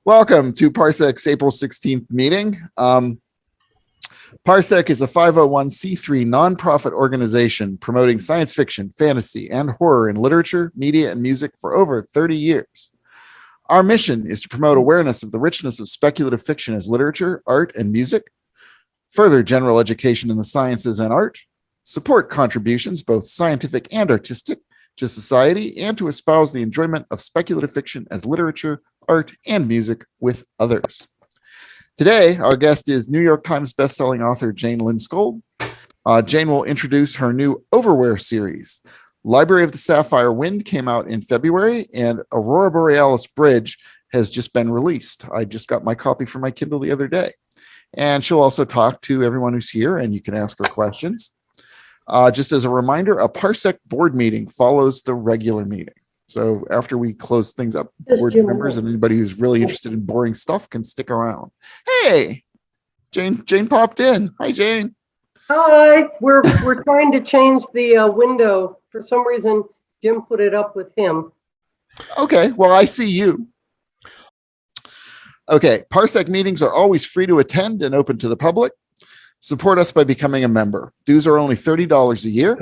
Welcome to Parsec's April 16th meeting. Parsec is a 501c3 nonprofit organization promoting science fiction, fantasy, and horror in literature, media, and music for over 30 years. Our mission is to promote awareness of the richness of speculative fiction as literature, art, and music, further general education in the sciences and art, support contributions, both scientific and artistic, to society, and to espouse the enjoyment of speculative fiction as literature, art, and music with others. Today, our guest is New York Times bestselling author Jane Lindskold. Jane will introduce her new Overwear series. Library of the Sapphire Wind came out in February, and Aurora Borealis Bridge has just been released. I just got my copy for my Kindle the other day. And she'll also talk to everyone who's here, and you can ask her questions. Just as a reminder, a Parsec board meeting follows the regular meeting. So after we close things up, board members and anybody who's really interested in boring stuff can stick around. Hey, Jane popped in. Hi, Jane. Hi. We're trying to change the window. For some reason, Jim put it up with him. Okay, well, I see you. Okay, Parsec meetings are always free to attend and open to the public. Support us by becoming a member. Dues are only $30 a year.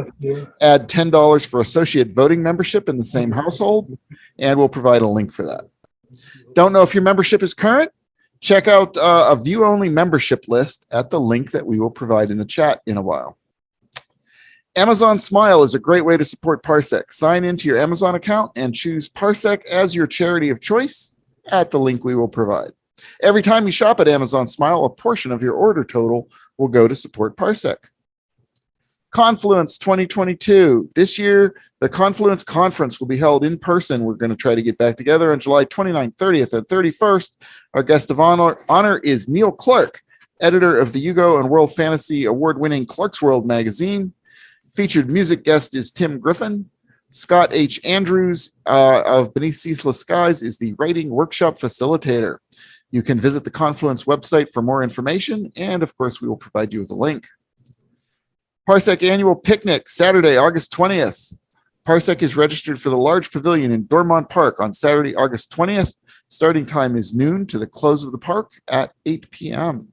Add $10 for associate voting membership in the same household, and we'll provide a link for that. Don't know if your membership is current? Check out a view-only membership list at the link that we will provide in the chat in a while. Amazon Smile is a great way to support Parsec. Sign into your Amazon account and choose Parsec as your charity of choice at the link we will provide. Every time you shop at Amazon Smile, a portion of your order total will go to support Parsec. Confluence 2022. This year, the Confluence Conference will be held in person. We're going to try to get back together on July 29th, 30th, and 31st. Our guest of honor is Neil Clark, editor of the Hugo and World Fantasy Award-winning Clark's World magazine. Featured music guest is Tim Griffin. Scott H. Andrews of Beneath Ceaseless Skies is the writing workshop facilitator. You can visit the Confluence website for more information, and of course, we will provide you with a link. Parsec Annual Picnic, Saturday, August 20th. Parsec is registered for the large pavilion in Dormont Park on Saturday, August 20th. Starting time is noon to the close of the park at 8 p.m.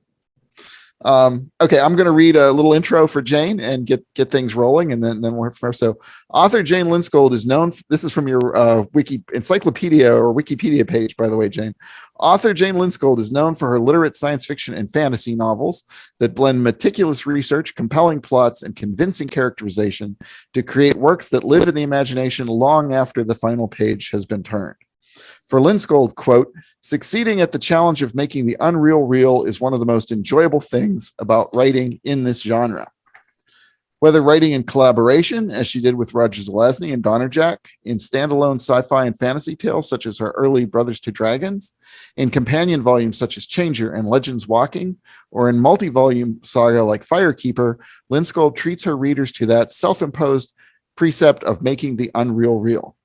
Okay, I'm going to read a little intro for Jane and get things rolling, and then we'll hear from her. So, author Jane Lindskold is known. This is from your encyclopedia or Wikipedia page, by the way, Jane. Author Jane Lindskold is known for her literate science fiction and fantasy novels that blend meticulous research, compelling plots, and convincing characterization to create works that live in the imagination long after the final page has been turned. For Lindskold, quote, "Succeeding at the challenge of making the unreal real is one of the most enjoyable things about writing in this genre. Whether writing in collaboration, as she did with Roger Zelazny and Donnerjack, in standalone sci-fi and fantasy tales such as her early Brothers to Dragons, in companion volumes such as Changer and Legends Walking, or in multi-volume saga like Firekeeper, Lindskold treats her readers to that self-imposed precept of making the unreal real."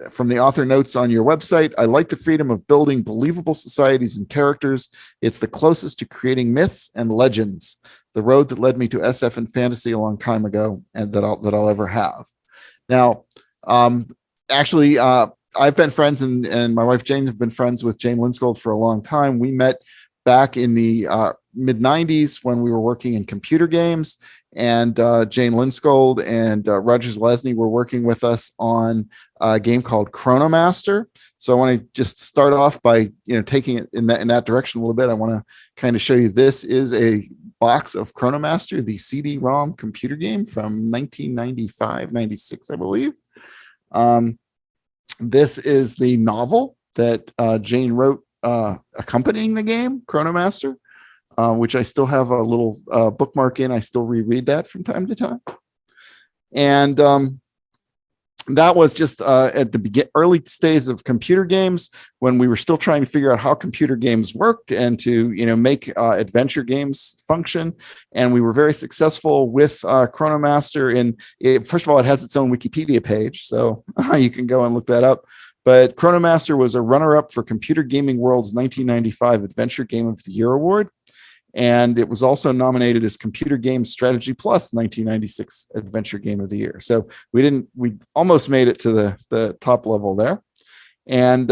From the author notes on your website, "I like the freedom of building believable societies and characters. It's the closest to creating myths and legends, the road that led me to SF and fantasy a long time ago, and that I'll ever have." Now, I've been friends, and my wife Jane have been friends with Jane Lindskold for a long time. We met back in the mid-90s when we were working in computer games, and Jane Lindskold and Roger Zelazny were working with us on a game called Chronomaster. So I want to just start off by taking it in that direction a little bit. I want to kind of show you, this is a box of Chronomaster, the CD-ROM computer game from 1995, 96, I believe. This is the novel that Jane wrote accompanying the game, Chronomaster, which I still have a little bookmark in. I still reread that from time to time. And that was just at the early stages of computer games, when we were still trying to figure out how computer games worked and to make adventure games function. And we were very successful with Chronomaster. And first of all, it has its own Wikipedia page, so you can go and look that up. But Chronomaster was a runner-up for Computer Gaming World's 1995 Adventure Game of the Year Award. And it was also nominated as Computer Game Strategy Plus 1996 Adventure Game of the Year. So we almost made it to the top level there. And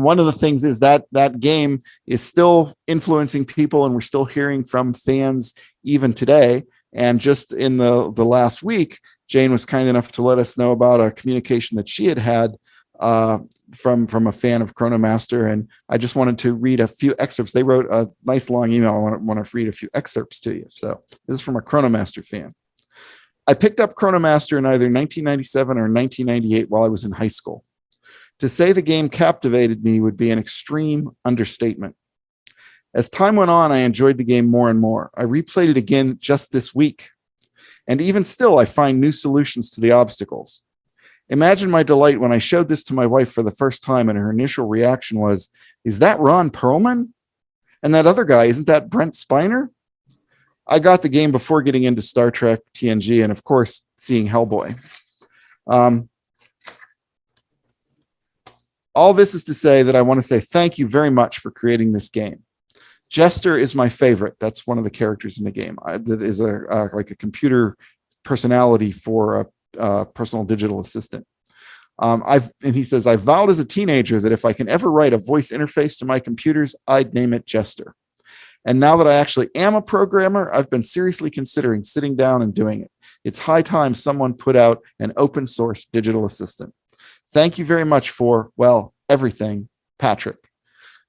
one of the things is that that game is still influencing people, and we're still hearing from fans even today. And just in the last week, Jane was kind enough to let us know about a communication that she had from a fan of Chronomaster. And I just wanted to read a few excerpts. They wrote a nice long email. I want to read a few excerpts to you. So this is from a Chronomaster fan. I picked up Chronomaster in either 1997 or 1998 while I was in high school. To say the game captivated me would be an extreme understatement. As time went on, I enjoyed the game more and more. I replayed it again just this week. And even still, I find new solutions to the obstacles. Imagine my delight when I showed this to my wife for the first time, and her initial reaction was, "Is that Ron Perlman? And that other guy, isn't that Brent Spiner?" I got the game before getting into Star Trek, TNG, and of course, seeing Hellboy. All this is to say that I want to say thank you very much for creating this game. Jester is my favorite. That's one of the characters in the game. That is like a computer personality for a personal digital assistant. And he says, I vowed as a teenager that if I can ever write a voice interface to my computers, I'd name it Jester. And now that I actually am a programmer, I've been seriously considering sitting down and doing it. It's high time someone put out an open source digital assistant. Thank you very much for, well, everything, Patrick.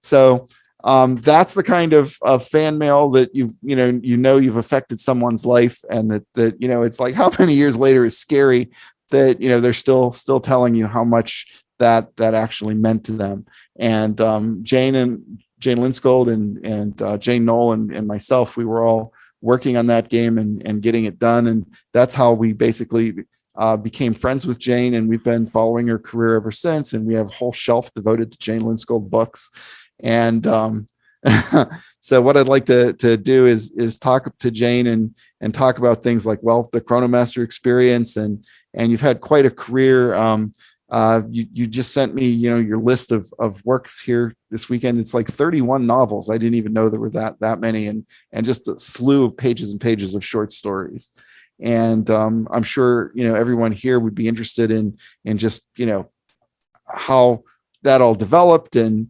So that's the kind of fan mail that you've affected someone's life, and that it's like, how many years later is scary that they're still telling you how much that actually meant to them. And Jane Lindskold and Jane Knoll and myself, we were all working on that game and getting it done, and that's how we basically became friends with Jane, and we've been following her career ever since. And we have a whole shelf devoted to Jane Lindskold books. And so what I'd like to do is talk to Jane and talk about things like, well, the Chronomaster experience, and you've had quite a career. You just sent me, your list of works here this weekend. It's like 31 novels. I didn't even know there were that many, and just a slew of pages and pages of short stories. And I'm sure everyone here would be interested in just how that all developed, and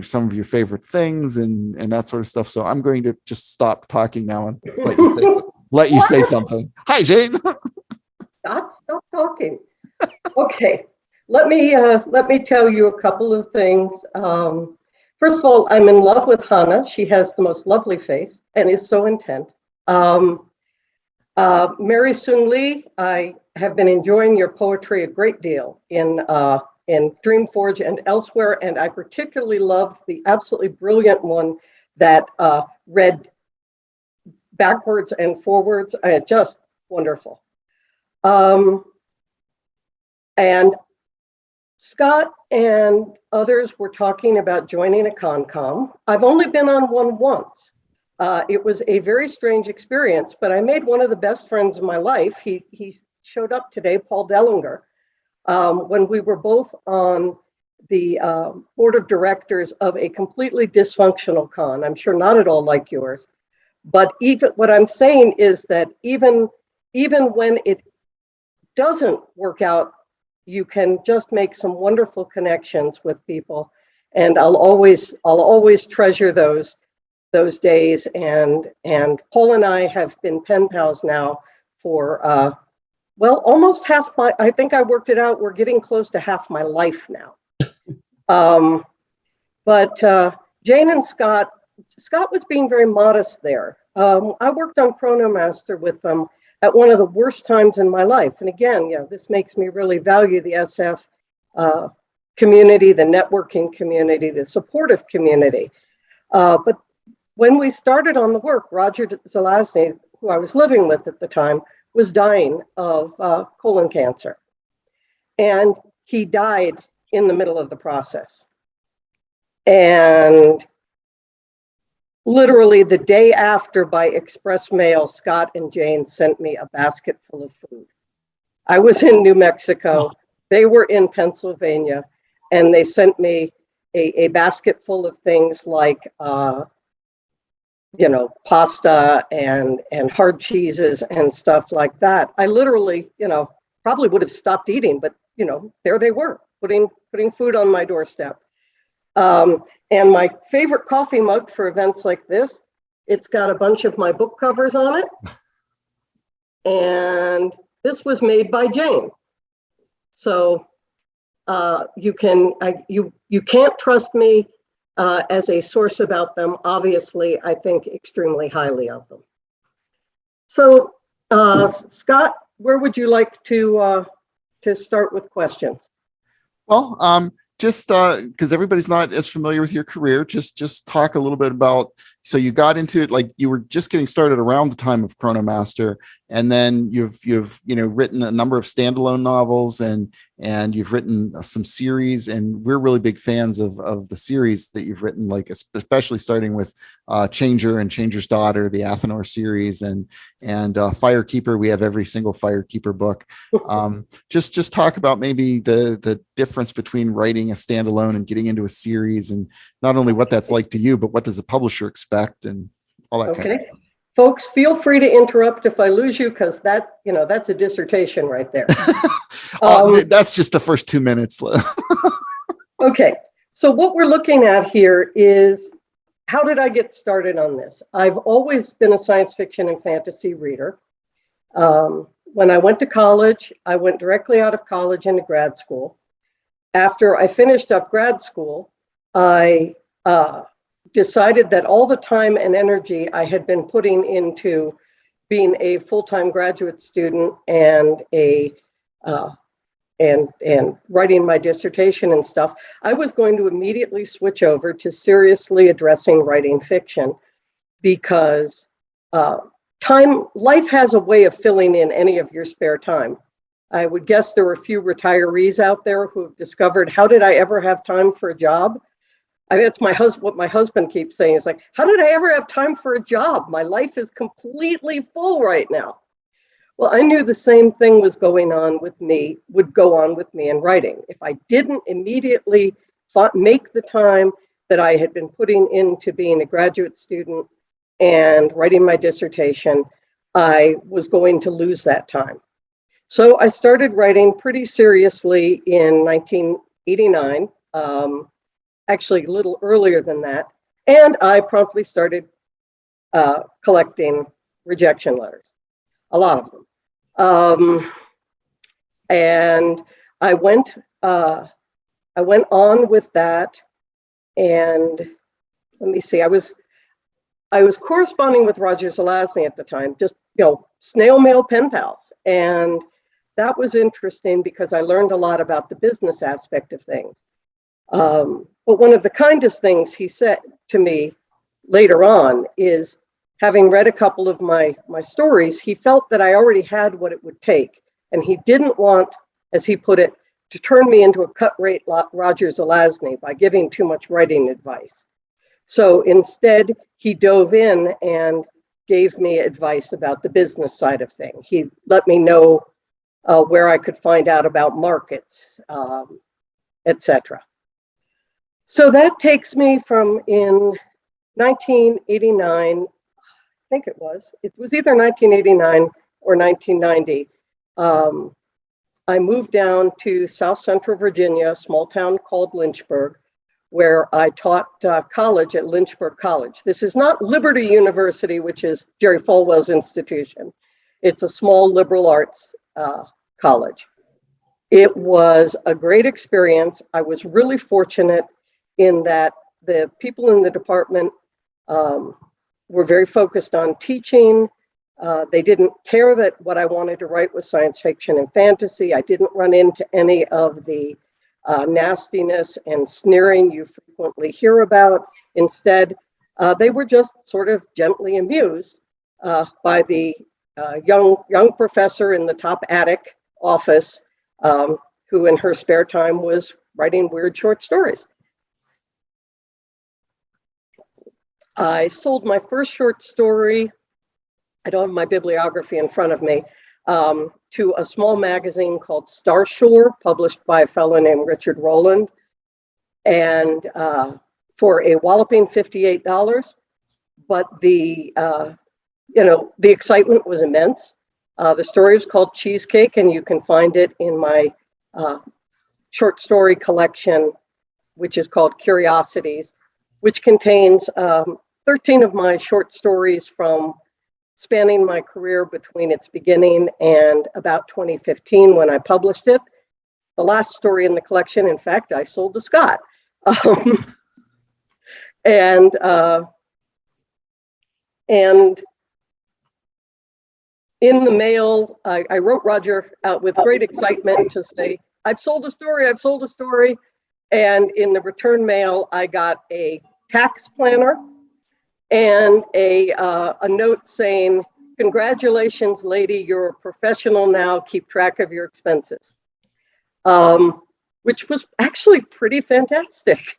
some of your favorite things and that sort of stuff. So I'm going to just stop talking now and let you say something. Hi, Jane. Stop talking. Okay, let me tell you a couple of things. First of all, I'm in love with Hannah. She has the most lovely face and is so intent. Mary Soon Lee, I have been enjoying your poetry a great deal in Dreamforge and elsewhere, and I particularly loved the absolutely brilliant one that read backwards and forwards. Just wonderful. And Scott and others were talking about joining a ConCom. I've only been on one once. It was a very strange experience, but I made one of the best friends of my life. He showed up today, Paul Dellinger, when we were both on the board of directors of a completely dysfunctional con. I'm sure not at all like yours, but even what I'm saying is that even when it doesn't work out, you can just make some wonderful connections with people, and I'll always treasure those days. And Paul and I have been pen pals now for almost half my. I think I worked it out. We're getting close to half my life now. But Jane and Scott was being very modest there. I worked on Chronomaster with them at one of the worst times in my life. And again, this makes me really value the SF community, the networking community, the supportive community. But when we started on the work, Roger Zelazny, who I was living with at the time, was dying of colon cancer. And he died in the middle of the process. And literally the day after, by express mail, Scott and Jane sent me a basket full of food. I was in New Mexico. They were in Pennsylvania, and they sent me a basket full of things like, pasta and hard cheeses and stuff like that. I literally, probably would have stopped eating, but there they were, putting food on my doorstep. And my favorite coffee mug for events like this, it's got a bunch of my book covers on it. And this was made by Jane. So you can't trust me as a source about them. Obviously, I think extremely highly of them. So Scott, where would you like to start with questions? Well, just because everybody's not as familiar with your career, just talk a little bit about. So you got into it like you were just getting started around the time of Chronomaster, and then you've written a number of standalone novels, and you've written some series, and we're really big fans of the series that you've written, like especially starting with Changer and Changer's Daughter, the Athenor series, and Firekeeper. We have every single Firekeeper book. Just talk about maybe the difference between writing a standalone and getting into a series, and not only what that's like to you, but what does a publisher expect and all that kind of stuff. Folks, feel free to interrupt if I lose you, because that's a dissertation right there. That's just the first 2 minutes. Okay, so what we're looking at here is, how did I get started on this? I've always been a science fiction and fantasy reader. When I went to college, I went directly out of college into grad school. After I finished up grad school, I decided that all the time and energy I had been putting into being a full-time graduate student and and writing my dissertation and stuff, I was going to immediately switch over to seriously addressing writing fiction, because life has a way of filling in any of your spare time. I would guess there were a few retirees out there who have discovered, how did I ever have time for a job? I mean, it's what my husband keeps saying. Is like, how did I ever have time for a job? My life is completely full right now. Well, I knew the same thing was going on with me, would go on with me in writing. If I didn't immediately make the time that I had been putting into being a graduate student and writing my dissertation, I was going to lose that time. So I started writing pretty seriously in 1989. Actually a little earlier than that. And I promptly started collecting rejection letters, a lot of them. And I went on with that. And let me see, I was corresponding with Roger Zelazny at the time, just, snail mail pen pals. And that was interesting because I learned a lot about the business aspect of things. But one of the kindest things he said to me later on is, having read a couple of my stories, he felt that I already had what it would take. And he didn't want, as he put it, to turn me into a cut-rate Roger Zelazny by giving too much writing advice. So instead, he dove in and gave me advice about the business side of things. He let me know where I could find out about markets, etc. So that takes me from in 1989, I think it was either 1989 or 1990. I moved down to South Central Virginia, a small town called Lynchburg, where I taught college at Lynchburg College. This is not Liberty University, which is Jerry Falwell's institution. It's a small liberal arts college. It was a great experience. I was really fortunate in that the people in the department were very focused on teaching. They didn't care that what I wanted to write was science fiction and fantasy. I didn't run into any of the nastiness and sneering you frequently hear about. Instead, they were just sort of gently amused by the young professor in the top attic office, who in her spare time was writing weird short stories. I sold my first short story, I don't have my bibliography in front of me, to a small magazine called Starshore, published by a fellow named Richard Rowland, and for a walloping $58. But the excitement was immense. The story is called Cheesecake, and you can find it in my short story collection, which is called Curiosities, which contains 13 of my short stories from spanning my career between its beginning and about 2015 when I published it. The last story in the collection, in fact, I sold to Scott. And in the mail, I wrote Roger out with great excitement to say, I've sold a story, I've sold a story. And in the return mail, I got a tax planner and a note saying, congratulations, lady, you're a professional now, keep track of your expenses, which was actually pretty fantastic.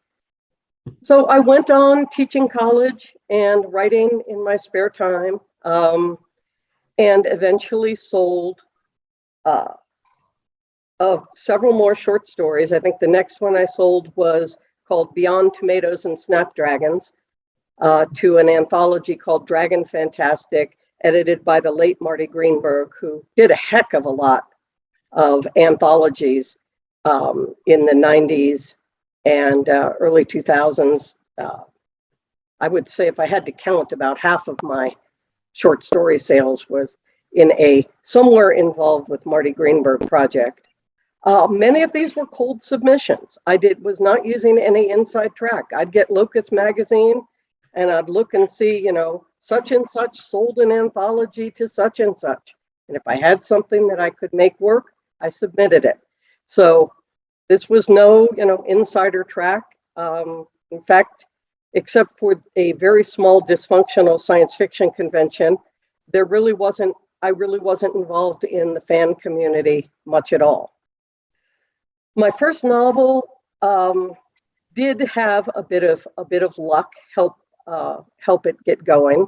So I went on teaching college and writing in my spare time, and eventually sold several more short stories. I think the next one I sold was called Beyond Tomatoes and Snapdragons, to an anthology called Dragon Fantastic, edited by the late Marty Greenberg, who did a heck of a lot of anthologies in the 90s and early 2000s. I would say if I had to count, about half of my short story sales was in a somewhere involved with Marty Greenberg project. Many of these were cold submissions. I was not using any inside track. I'd get Locust magazine and I'd look and see, you know, such and such sold an anthology to such and such. And if I had something that I could make work, I submitted it. So this was no, you know, insider track. In fact, except for a very small dysfunctional science fiction convention, I really wasn't involved in the fan community much at all. My first novel did have a bit of luck help it get going.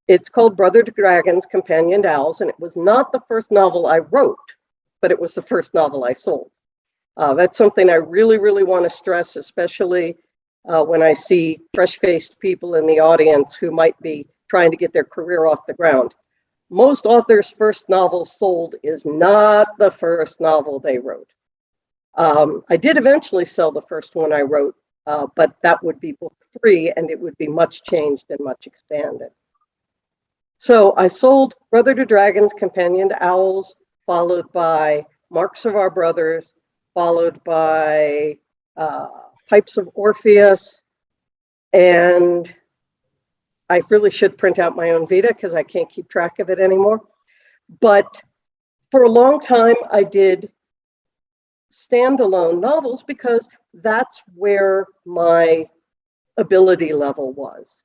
It's called Brother to Dragons, Companion to Owls, and it was not the first novel I wrote, but it was the first novel I sold. That's something I really, really want to stress, especially when I see fresh-faced people in the audience who might be trying to get their career off the ground. Most authors' first novel sold is not the first novel they wrote. I did eventually sell the first one I wrote, but that would be book 3, and it would be much changed and much expanded. So I sold Brother to Dragons, Companion to Owls, followed by Marks of Our Brothers, followed by Pipes of Orpheus, and I really should print out my own Vita because I can't keep track of it anymore. But for a long time, I did standalone novels because that's where my ability level was.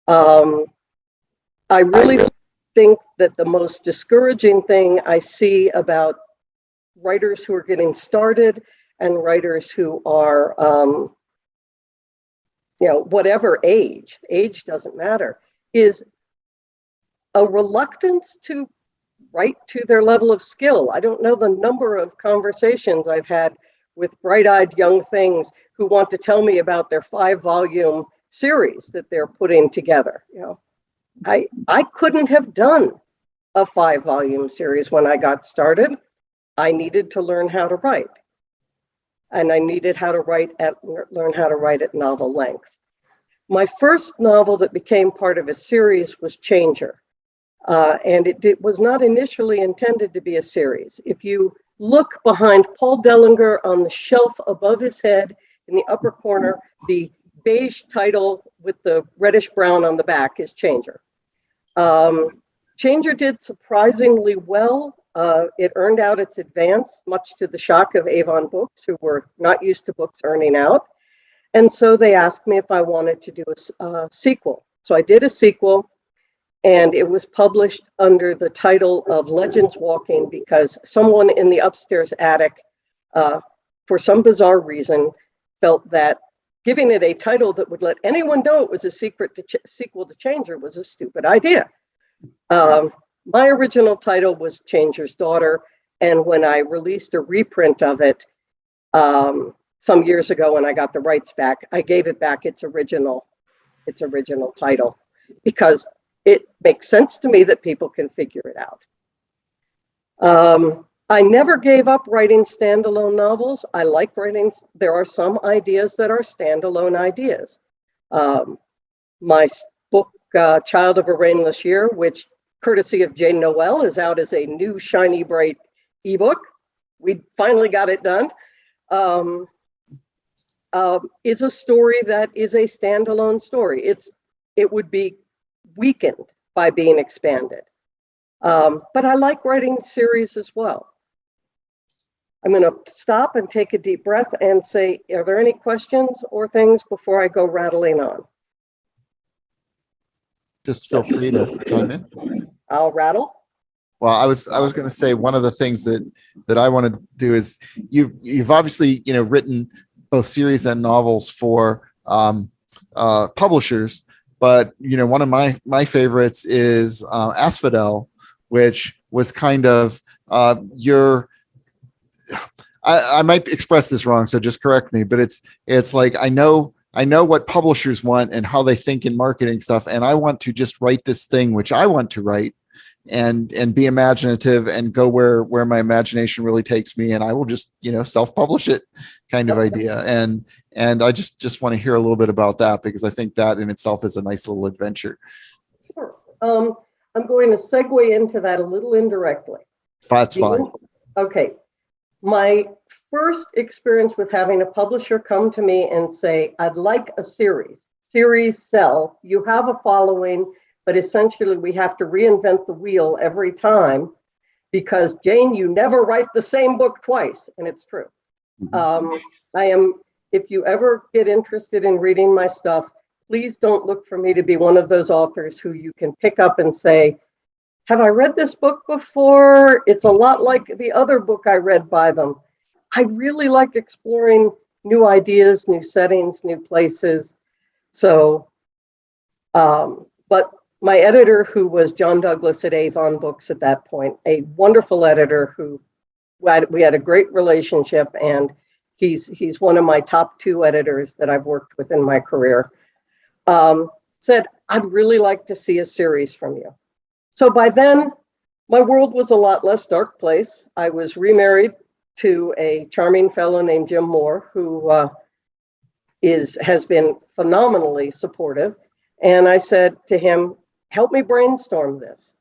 I really think that the most discouraging thing I see about writers who are getting started and writers who are, you know, whatever age doesn't matter, is a reluctance to write to their level of skill. I don't know the number of conversations I've had with bright-eyed young things who want to tell me about their 5-volume series that they're putting together. You know, I couldn't have done a 5-volume series when I got started. I needed to learn how to write, and I needed learn how to write at novel length. My first novel that became part of a series was Changer. And it was not initially intended to be a series. If you look behind Paul Dellinger on the shelf above his head in the upper corner, the beige title with the reddish brown on the back is Changer. Changer did surprisingly well. It earned out its advance, much to the shock of Avon Books, who were not used to books earning out. And so they asked me if I wanted to do a sequel. So I did a sequel. And it was published under the title of Legends Walking because someone in the upstairs attic, for some bizarre reason, felt that giving it a title that would let anyone know it was a sequel to Changer was a stupid idea. My original title was Changer's Daughter, and when I released a reprint of it some years ago when I got the rights back, I gave it back its original title because it makes sense to me that people can figure it out. I never gave up writing standalone novels. I like writing. There are some ideas that are standalone ideas. My book, Child of a Rainless Year, which courtesy of Jane Noel is out as a new shiny bright ebook. We finally got it done. Is a story that is a standalone story. It would be weakened by being expanded. But I like writing series as well. I'm going to stop and take a deep breath and say, are there any questions or things before I go rattling on? Just feel free to chime in. I'll rattle. Well, I was going to say one of the things that I want to do is you've obviously written both series and novels for publishers, but one of my favorites is Asphodel, which was kind of your. I might express this wrong, so just correct me. But it's like I know what publishers want and how they think in marketing stuff, and I want to just write this thing which I want to write, and be imaginative and go where my imagination really takes me, and I will just self-publish it kind of idea. And I just want to hear a little bit about that, because I think that in itself is a nice little adventure. Sure. I'm going to segue into that a little indirectly. That's fine. Okay. My first experience with having a publisher come to me and say, I'd like a series sell. You have a following, but essentially we have to reinvent the wheel every time because, Jane, you never write the same book twice. And it's true. Mm-hmm. If you ever get interested in reading my stuff, please don't look for me to be one of those authors who you can pick up and say, have I read this book before? It's a lot like the other book I read by them. I really like exploring new ideas, new settings, new places. So, but my editor, who was John Douglas at Avon Books at that point, a wonderful editor who we had a great relationship, and he's one of my top 2 editors that I've worked with in my career, said, I'd really like to see a series from you. So by then, my world was a lot less dark place. I was remarried to a charming fellow named Jim Moore, who has been phenomenally supportive. And I said to him, help me brainstorm this.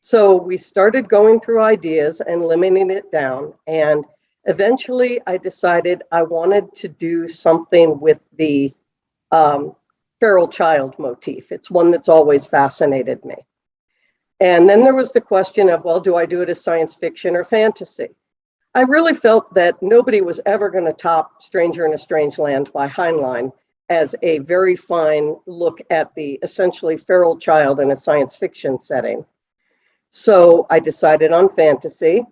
So we started going through ideas and limiting it down. And eventually I decided I wanted to do something with the feral child motif. It's one that's always fascinated me. And then there was the question of, well, do I do it as science fiction or fantasy? I really felt that nobody was ever going to top Stranger in a Strange Land by Heinlein as a very fine look at the essentially feral child in a science fiction setting. So I decided on fantasy,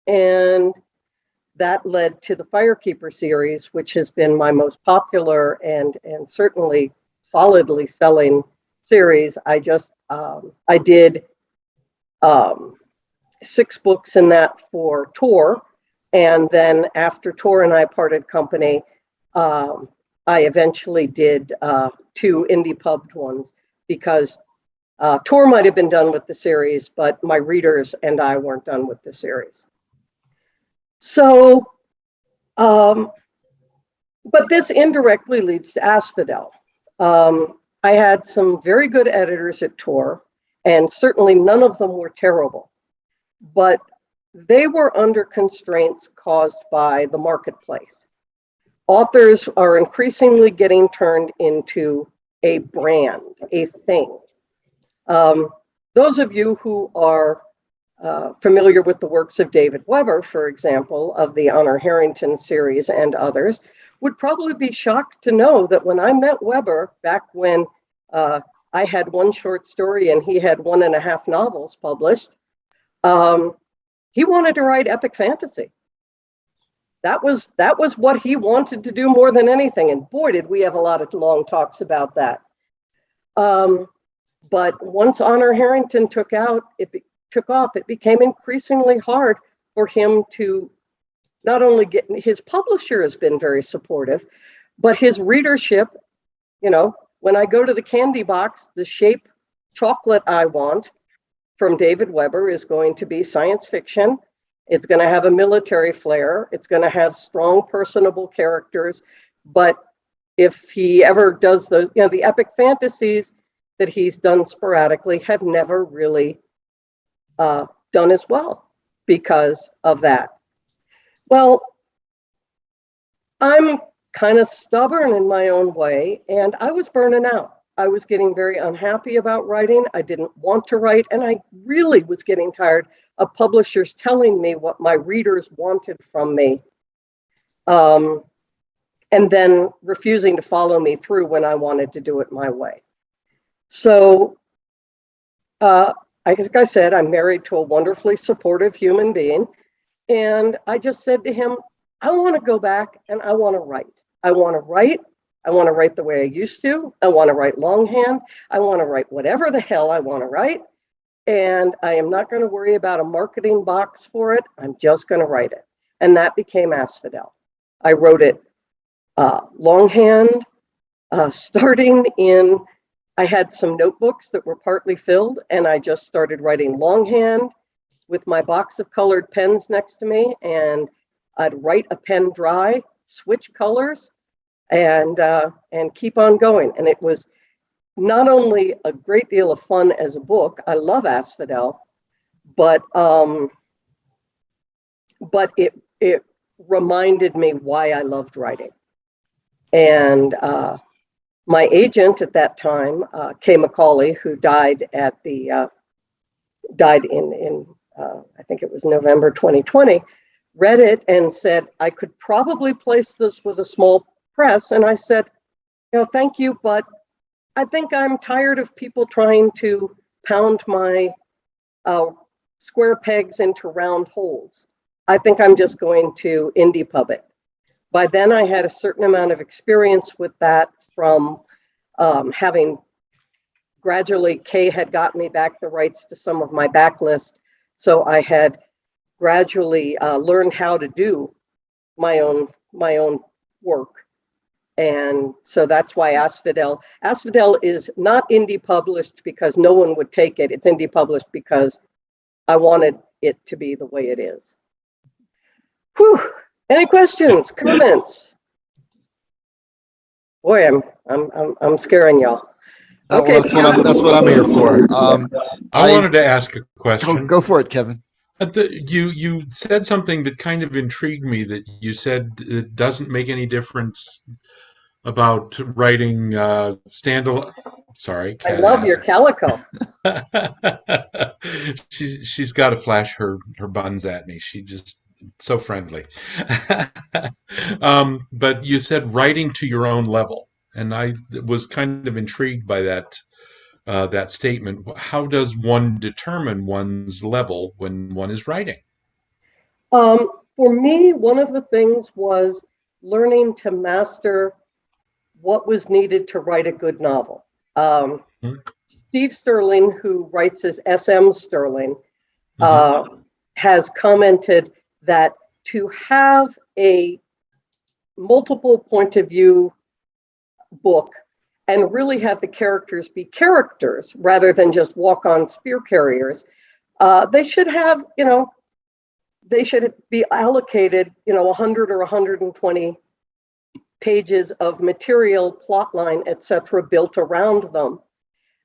and that led to the Firekeeper series, which has been my most popular and certainly solidly selling series. I did 6 books in that for Tor, and then after Tor and I parted company, I eventually did 2 indie pubbed ones, because Tor might have been done with the series, but my readers and I weren't done with the series. So, but this indirectly leads to Asphodel. I had some very good editors at Tor, and certainly none of them were terrible, but they were under constraints caused by the marketplace. Authors are increasingly getting turned into a brand, a thing. Those of you who are familiar with the works of David Weber, for example, of the Honor Harrington series and others, would probably be shocked to know that when I met Weber back when I had 1 short story and he had 1.5 novels published, he wanted to write epic fantasy. That was what he wanted to do more than anything. And boy, did we have a lot of long talks about that. But once Honor Harrington took off, it became increasingly hard for him to not only get, his publisher has been very supportive, but his readership, when I go to the candy box, the shape chocolate I want from David Weber is going to be science fiction It's going to have a military flair. It's going to have strong, personable characters. But if he ever does the epic fantasies that he's done sporadically have never really done as well because of that. Well, I'm kind of stubborn in my own way, and I was burning out. I was getting very unhappy about writing. I didn't want to write, and I really was getting tired of publishers telling me what my readers wanted from me, and then refusing to follow me through when I wanted to do it my way. So, like I said, I'm married to a wonderfully supportive human being, and I just said to him, I want to go back and I want to write. I want to write. I want to write the way I used to. I want to write longhand. I want to write whatever the hell I want to write. And I am not going to worry about a marketing box for it. I'm just going to write it. And that became Asphodel. I wrote it longhand, starting in, I had some notebooks that were partly filled, and I just started writing longhand with my box of colored pens next to me, and I'd write a pen dry, switch colors, and keep on going. And it was not only a great deal of fun as a book. I love Asphodel, but it reminded me why I loved writing. And my agent at that time, Kay McCauley, who died in I think it was November 2020, read it and said, I could probably place this with a small press. And I said, thank you, but I think I'm tired of people trying to pound my square pegs into round holes. I think I'm just going to indie pub it. By then I had a certain amount of experience with that from having gradually, Kay had got me back the rights to some of my backlist. So I had gradually learned how to do my own work. And so that's why Asphodel is not indie published because no one would take it. It's indie published because I wanted it to be the way it is. Whew. Any questions, comments? Boy, I'm scaring y'all. Okay, well, that's what I'm here for. I wanted to ask a question. Go for it, Kevin. You said something that kind of intrigued me. That you said it doesn't make any difference about writing standalone. Sorry, I love your calico. She's got to flash her buns at me. She just so friendly. But you said writing to your own level, and I was kind of intrigued by that statement. How does one determine one's level when one is writing? For me, one of the things was learning to master what was needed to write a good novel. Steve Sterling, who writes as S.M. Sterling, has commented that to have a multiple point of view book and really have the characters be characters rather than just walk-on spear carriers, they should have, they should be allocated, 100 or 120 pages of material, plot line, etc., built around them.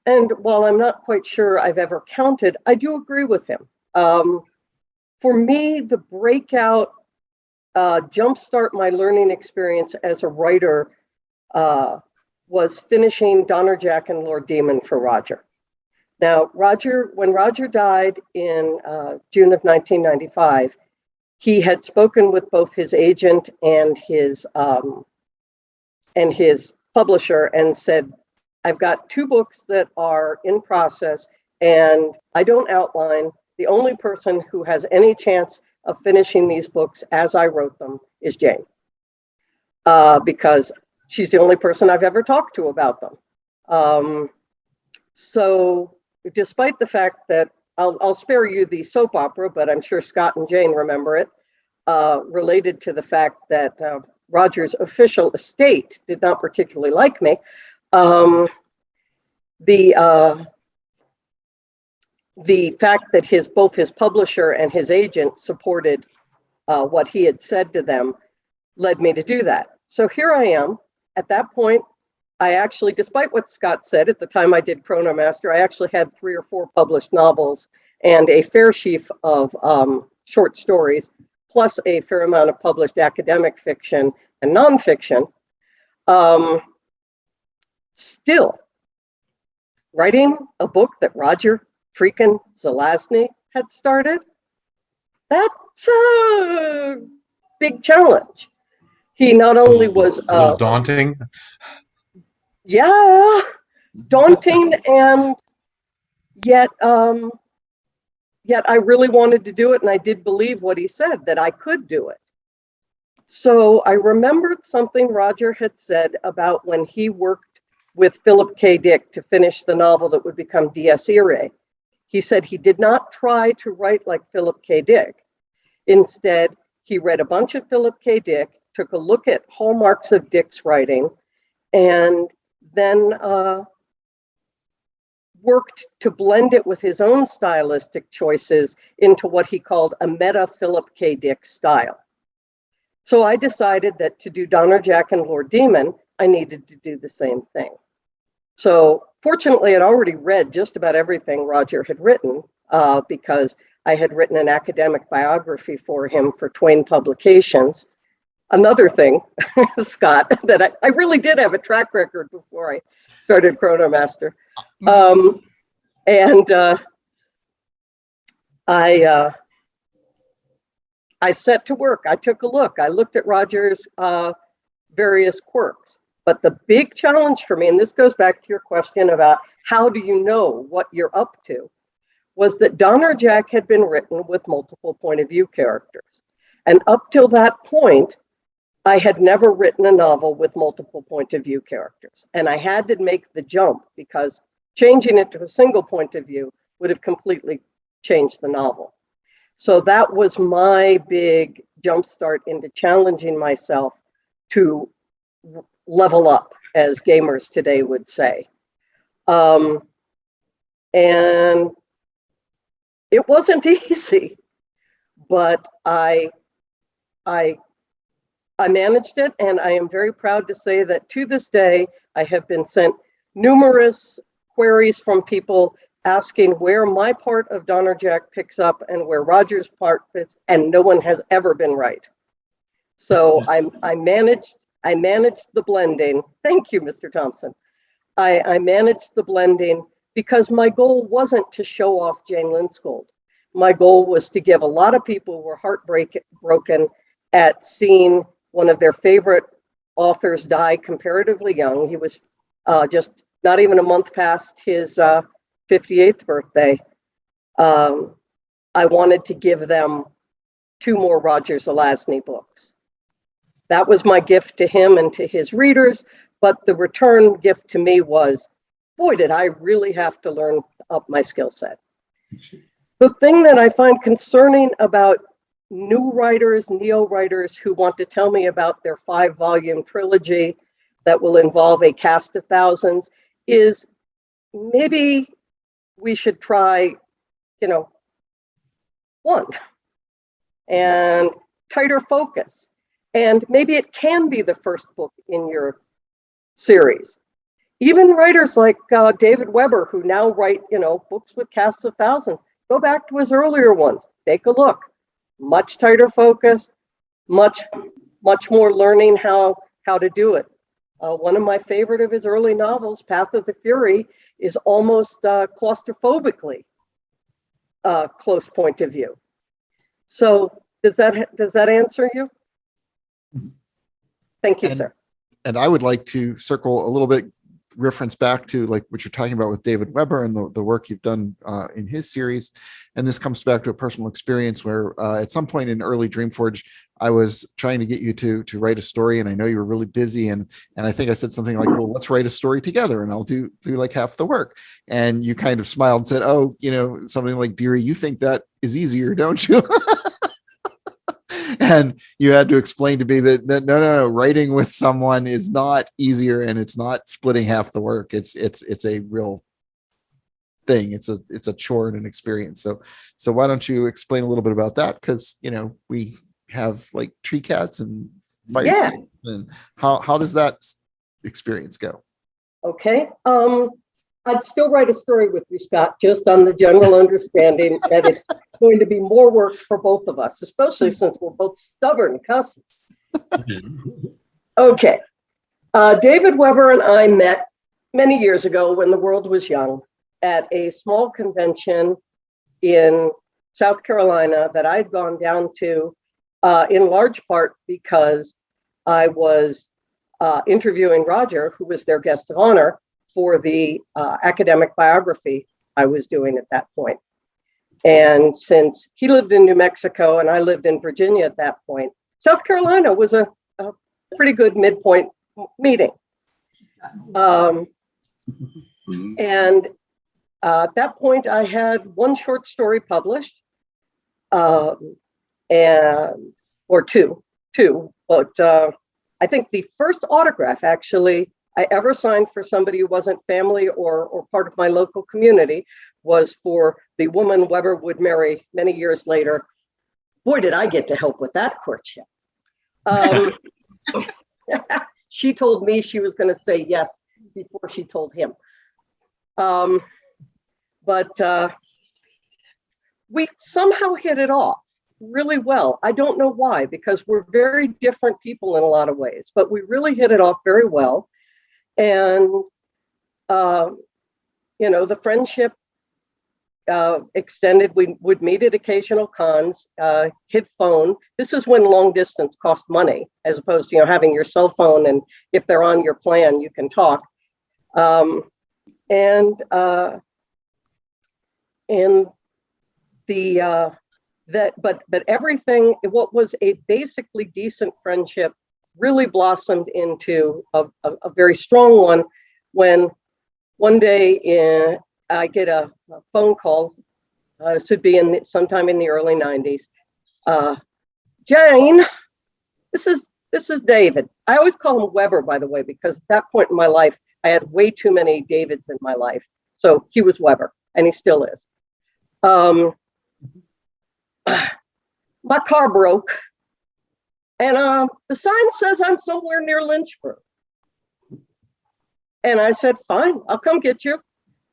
And while I'm not quite sure I've ever counted, I do agree with him. For me, the breakout, jumpstart my learning experience as a writer was finishing Donner, Jack, and Lord Demon for Roger. Now, when Roger died in June of 1995, he had spoken with both his agent and his publisher and said, I've got 2 books that are in process and I don't outline. The only person who has any chance of finishing these books as I wrote them is Jane, because she's the only person I've ever talked to about them. So despite the fact that I'll spare you the soap opera, but I'm sure Scott and Jane remember it, related to the fact that Roger's official estate did not particularly like me. the fact that both his publisher and his agent supported what he had said to them led me to do that. So here I am. At that point, I actually, despite what Scott said at the time I did Chronomaster, I actually had 3 or 4 published novels and a fair sheaf of short stories, plus a fair amount of published academic fiction and nonfiction. Still, writing a book that Roger freaking Zelazny had started, that's a big challenge. He not only was a little daunting. Yeah, daunting, and yet I really wanted to do it, and I did believe what he said, that I could do it. So I remembered something Roger had said about when he worked with Philip K. Dick to finish the novel that would become Dies Irae. He said he did not try to write like Philip K. Dick. Instead, he read a bunch of Philip K. Dick, took a look at hallmarks of Dick's writing, and then worked to blend it with his own stylistic choices into what he called a meta Philip K. Dick style. So I decided that to do Donner Jack and Lord Demon, I needed to do the same thing. So fortunately, I'd already read just about everything Roger had written because I had written an academic biography for him for Twain Publications. Another thing, Scott, that I really did have a track record before I started Chronomaster. I set to work. I took a look. I looked at Roger's various quirks. But the big challenge for me, and this goes back to your question about how do you know what you're up to, was that Donner Jack had been written with multiple point of view characters. And up till that point, I had never written a novel with multiple point of view characters. And I had to make the jump because changing it to a single point of view would have completely changed the novel. So that was my big jumpstart into challenging myself to level up, as gamers today would say. And it wasn't easy, but I managed it, and I am very proud to say that to this day, I have been sent numerous queries from people asking where my part of Donner Jack picks up and where Roger's part is, and no one has ever been right. So I managed the blending. Thank you, Mr. Thompson. I managed the blending because my goal wasn't to show off Jane Lindskold. My goal was to give a lot of people who were heartbroken at seeing one of their favorite authors die comparatively young. He was just not even a month past his 58th birthday. I wanted to give them 2 more Roger Zelazny books. That was my gift to him and to his readers, but the return gift to me was, boy, did I really have to learn up my skill set. The thing that I find concerning about new writers, neo-writers who want to tell me about their 5-volume trilogy that will involve a cast of thousands is maybe we should try, 1 and tighter focus. And maybe it can be the first book in your series. Even writers like David Weber, who now write, books with casts of thousands, go back to his earlier ones, take a look. Much tighter focus, much more learning how to do it. One of my favorite of his early novels, Path of the Fury, is almost claustrophobically close point of view. So does that answer you? Thank you, sir. And I would like to circle a little bit, reference back to like what you're talking about with David Weber and the work you've done in his series. And this comes back to a personal experience where at some point in early Dreamforge, I was trying to get you to write a story, and I know you were really busy, and I think I said something like, well, let's write a story together and I'll do like half the work. And you kind of smiled and said, oh, something like, dearie, you think that is easier, don't you? And you had to explain to me that no, writing with someone is not easier, and it's not splitting half the work. It's a real thing. It's a chore and an experience. So why don't you explain a little bit about that? Because we have like tree cats and fire Yeah. season, and how does that experience go? Okay. I'd still write a story with you, Scott, just on the general understanding that it's going to be more work for both of us, especially since we're both stubborn cusses. Okay. David Weber and I met many years ago when the world was young at a small convention in South Carolina that I'd gone down to in large part because I was interviewing Roger, who was their guest of honor for the academic biography I was doing at that point. And since he lived in New Mexico and I lived in Virginia at that point, South Carolina was a pretty good midpoint meeting. And at that point, I had one short story published, or two, but I think the first autograph actually I ever signed for somebody who wasn't family or part of my local community was for the woman Weber would marry many years later. Boy, did I get to help with that courtship. She told me she was going to say yes before she told him. But we somehow hit it off really well. I don't know why, because we're very different people in a lot of ways, but we really hit it off very well. And, the friendship extended. We would meet at occasional cons, hit phone. This is when long distance cost money, as opposed to, having your cell phone. And if they're on your plan, you can talk. But everything, what was a basically decent friendship really blossomed into a very strong one when one day I get a phone call. This would be sometime in the early 90s. Jane, this is David. I always call him Weber, by the way, because at that point in my life, I had way too many Davids in my life. So he was Weber, and he still is. My car broke, and the sign says I'm somewhere near Lynchburg. And I said, fine, I'll come get you.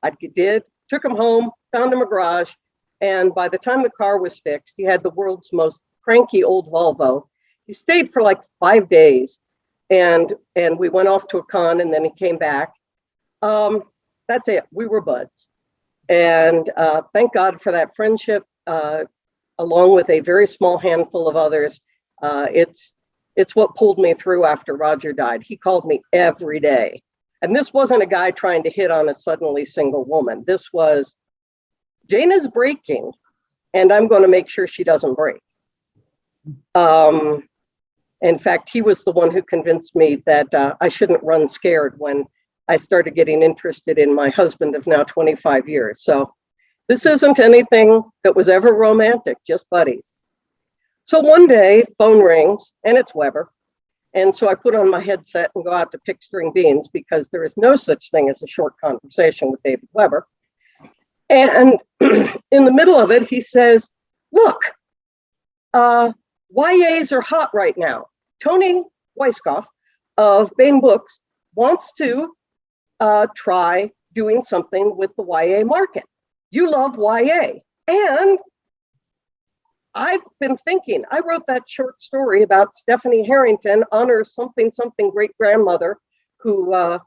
I did, took him home, found him a garage, and by the time the car was fixed, he had the world's most cranky old Volvo. He stayed for like 5 days, and we went off to a con, and then he came back. That's it. We were buds. And thank God for that friendship, along with a very small handful of others. It's what pulled me through after Roger died. He called me every day. And this wasn't a guy trying to hit on a suddenly single woman. This was, Jane is breaking, and I'm going to make sure she doesn't break. In fact, he was the one who convinced me that I shouldn't run scared when I started getting interested in my husband of now 25 years. So this isn't anything that was ever romantic, just buddies. So one day, phone rings, and it's Weber. And so I put on my headset and go out to pick string beans, because there is no such thing as a short conversation with David Weber. And in the middle of it, he says, look, YAs are hot right now. Tony Weiskopf of Bain Books wants to try doing something with the YA market. You love YA. And I've been thinking, I wrote that short story about Stephanie Harrington, honors something great grandmother, who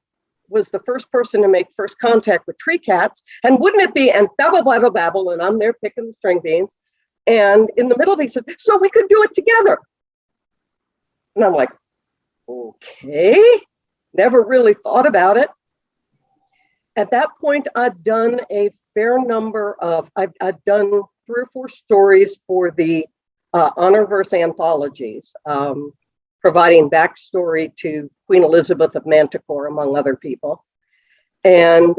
was the first person to make first contact with tree cats. And wouldn't it be, and babble, babble, babble, and I'm there picking the string beans. And in the middle, he said, so we could do it together. And I'm like, okay, never really thought about it. At that point, I'd done a fair number of, I'd done 3 or 4 stories for the Honorverse anthologies, providing backstory to Queen Elizabeth of Manticore, among other people. And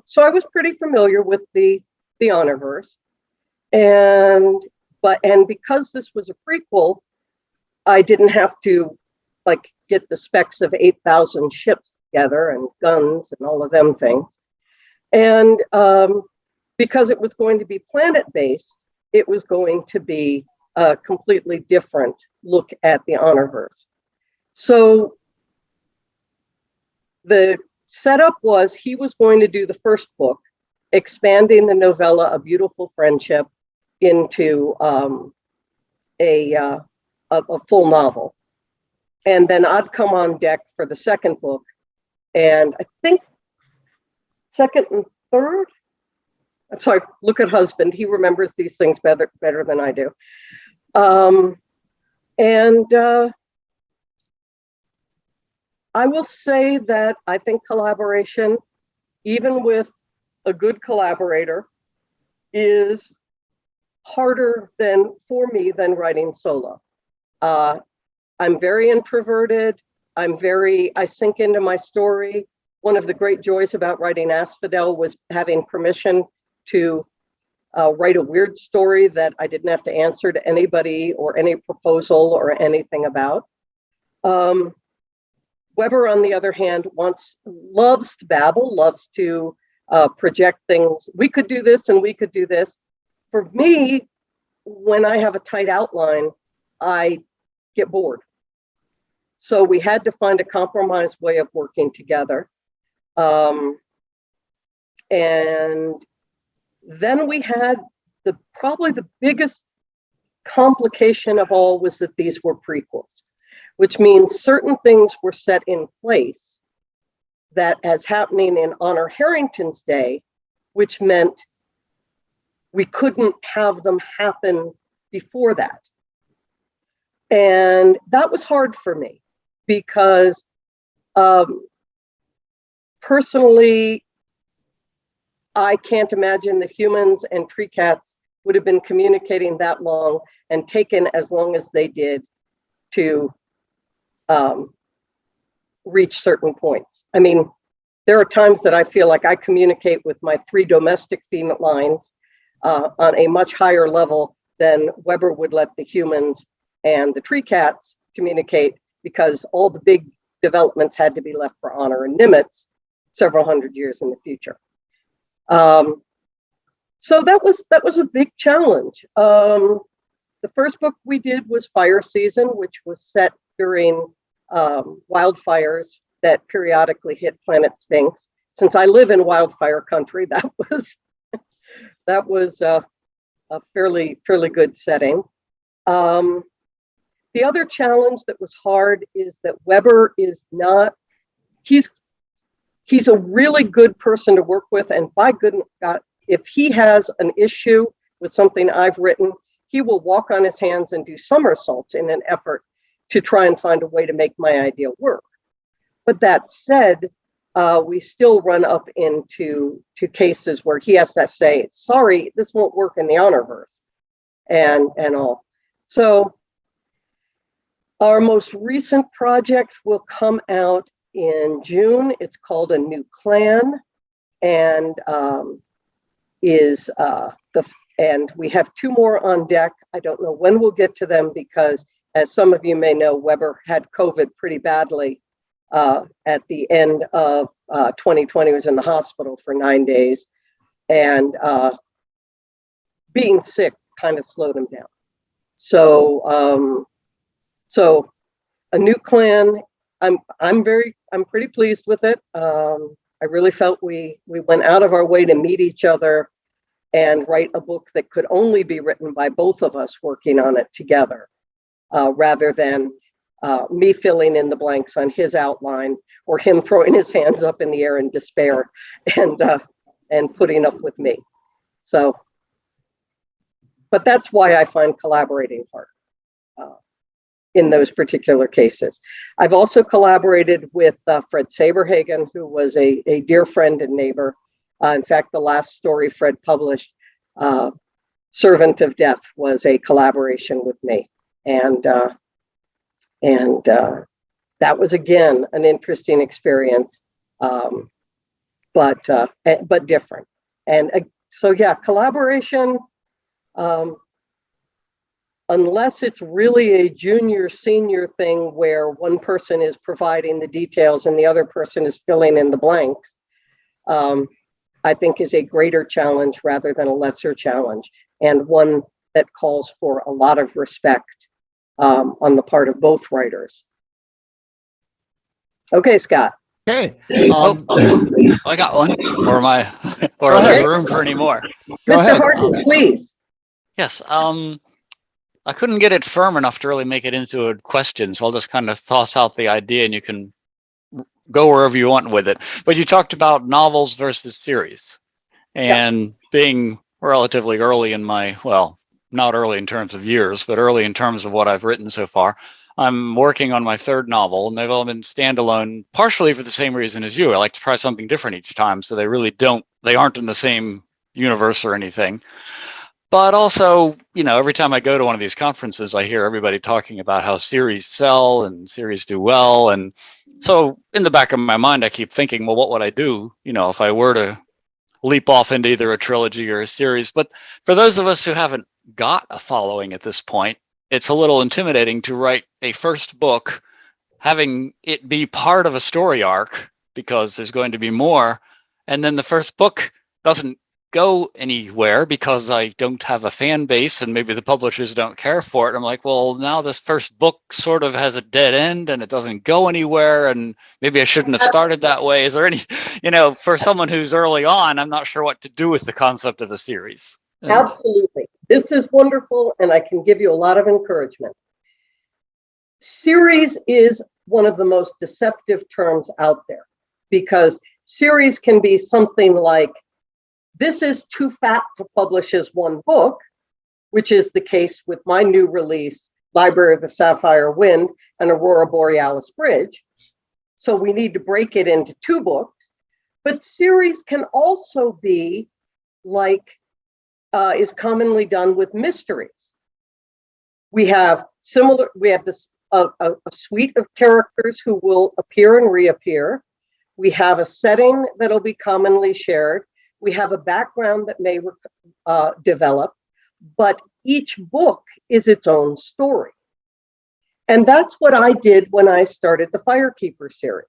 so I was pretty familiar with the Honorverse. And because this was a prequel, I didn't have to get the specs of 8,000 ships together and guns and all of them things. And because it was going to be planet-based, it was going to be a completely different look at the Honorverse. So the setup was he was going to do the first book, expanding the novella A Beautiful Friendship into a full novel. And then I'd come on deck for the second book. And I think second and third, I'm sorry, look at husband. He remembers these things better than I do. I will say that I think collaboration, even with a good collaborator, is harder for me than writing solo. I'm very introverted. I sink into my story. One of the great joys about writing Asphodel was having permission to write a weird story that I didn't have to answer to anybody or any proposal or anything about. Weber, on the other hand, loves to babble, loves to project things. We could do this and we could do this. For me, when I have a tight outline, I get bored. So we had to find a compromise way of working together. And then we had probably the biggest complication of all was that these were prequels, which means certain things were set in place that as happening in Honor Harrington's day, which meant we couldn't have them happen before that. And that was hard for me because personally, I can't imagine that humans and tree cats would have been communicating that long and taken as long as they did to reach certain points. I mean, there are times that I feel like I communicate with my 3 domestic felines on a much higher level than Weber would let the humans and the tree cats communicate, because all the big developments had to be left for Honor and Nimitz several hundred years in the future. So that was a big challenge. The first book we did was Fire Season, which was set during wildfires that periodically hit Planet Sphinx. Since I live in wildfire country, that was a fairly good setting. The other challenge that was hard is that Weber is not, he's a really good person to work with, and by goodness, God, if he has an issue with something I've written, he will walk on his hands and do somersaults in an effort to try and find a way to make my idea work. But that said, we still run up into cases where he has to say, sorry, this won't work in the Honorverse and all. So our most recent project will come out in June. It's called A New Clan, and and we have 2 more on deck. I don't know when we'll get to them because, as some of you may know, Weber had COVID pretty badly at the end of 2020. He was in the hospital for 9 days, and being sick kind of slowed him down. So A New Clan, I'm pretty pleased with it. I really felt we went out of our way to meet each other and write a book that could only be written by both of us working on it together, rather than me filling in the blanks on his outline or him throwing his hands up in the air in despair and putting up with me. So, but that's why I find collaborating hard in those particular cases. I've also collaborated with Fred Saberhagen, who was a dear friend and neighbor. In fact, the last story Fred published, Servant of Death, was a collaboration with me. And that was, again, an interesting experience, but different. And so, yeah, collaboration, unless it's really a junior-senior thing where one person is providing the details and the other person is filling in the blanks, I think is a greater challenge rather than a lesser challenge, and one that calls for a lot of respect on the part of both writers. Okay, Scott. Okay. I got one. Or am I? Or Go is there ahead. room for any more? Go Mr. ahead. Harden, please. Yes. I couldn't get it firm enough to really make it into a question, so I'll just kind of toss out the idea, and you can go wherever you want with it. But you talked about novels versus series, and being relatively early in my, well, not early in terms of years, but early in terms of what I've written so far. I'm working on my third novel, and they've all been standalone, partially for the same reason as you. I like to try something different each time, so they aren't in the same universe or anything. But also, every time I go to one of these conferences, I hear everybody talking about how series sell and series do well. And so in the back of my mind, I keep thinking, well, what would I do, if I were to leap off into either a trilogy or a series? But for those of us who haven't got a following at this point, it's a little intimidating to write a first book, having it be part of a story arc, because there's going to be more. And then the first book doesn't go anywhere because I don't have a fan base and maybe the publishers don't care for it. I'm like, well, now this first book sort of has a dead end and it doesn't go anywhere, and maybe I shouldn't have started that way. Is there any, for someone who's early on, I'm not sure what to do with the concept of a series. Absolutely. This is wonderful, and I can give you a lot of encouragement. Series is one of the most deceptive terms out there, because series can be something like, this is too fat to publish as one book, which is the case with my new release, Library of the Sapphire Wind and Aurora Borealis Bridge. So we need to break it into 2 books. But series can also be like, is commonly done with mysteries. We have this a suite of characters who will appear and reappear. We have a setting that'll be commonly shared. We have a background that may develop, but each book is its own story. And that's what I did when I started the Firekeeper series.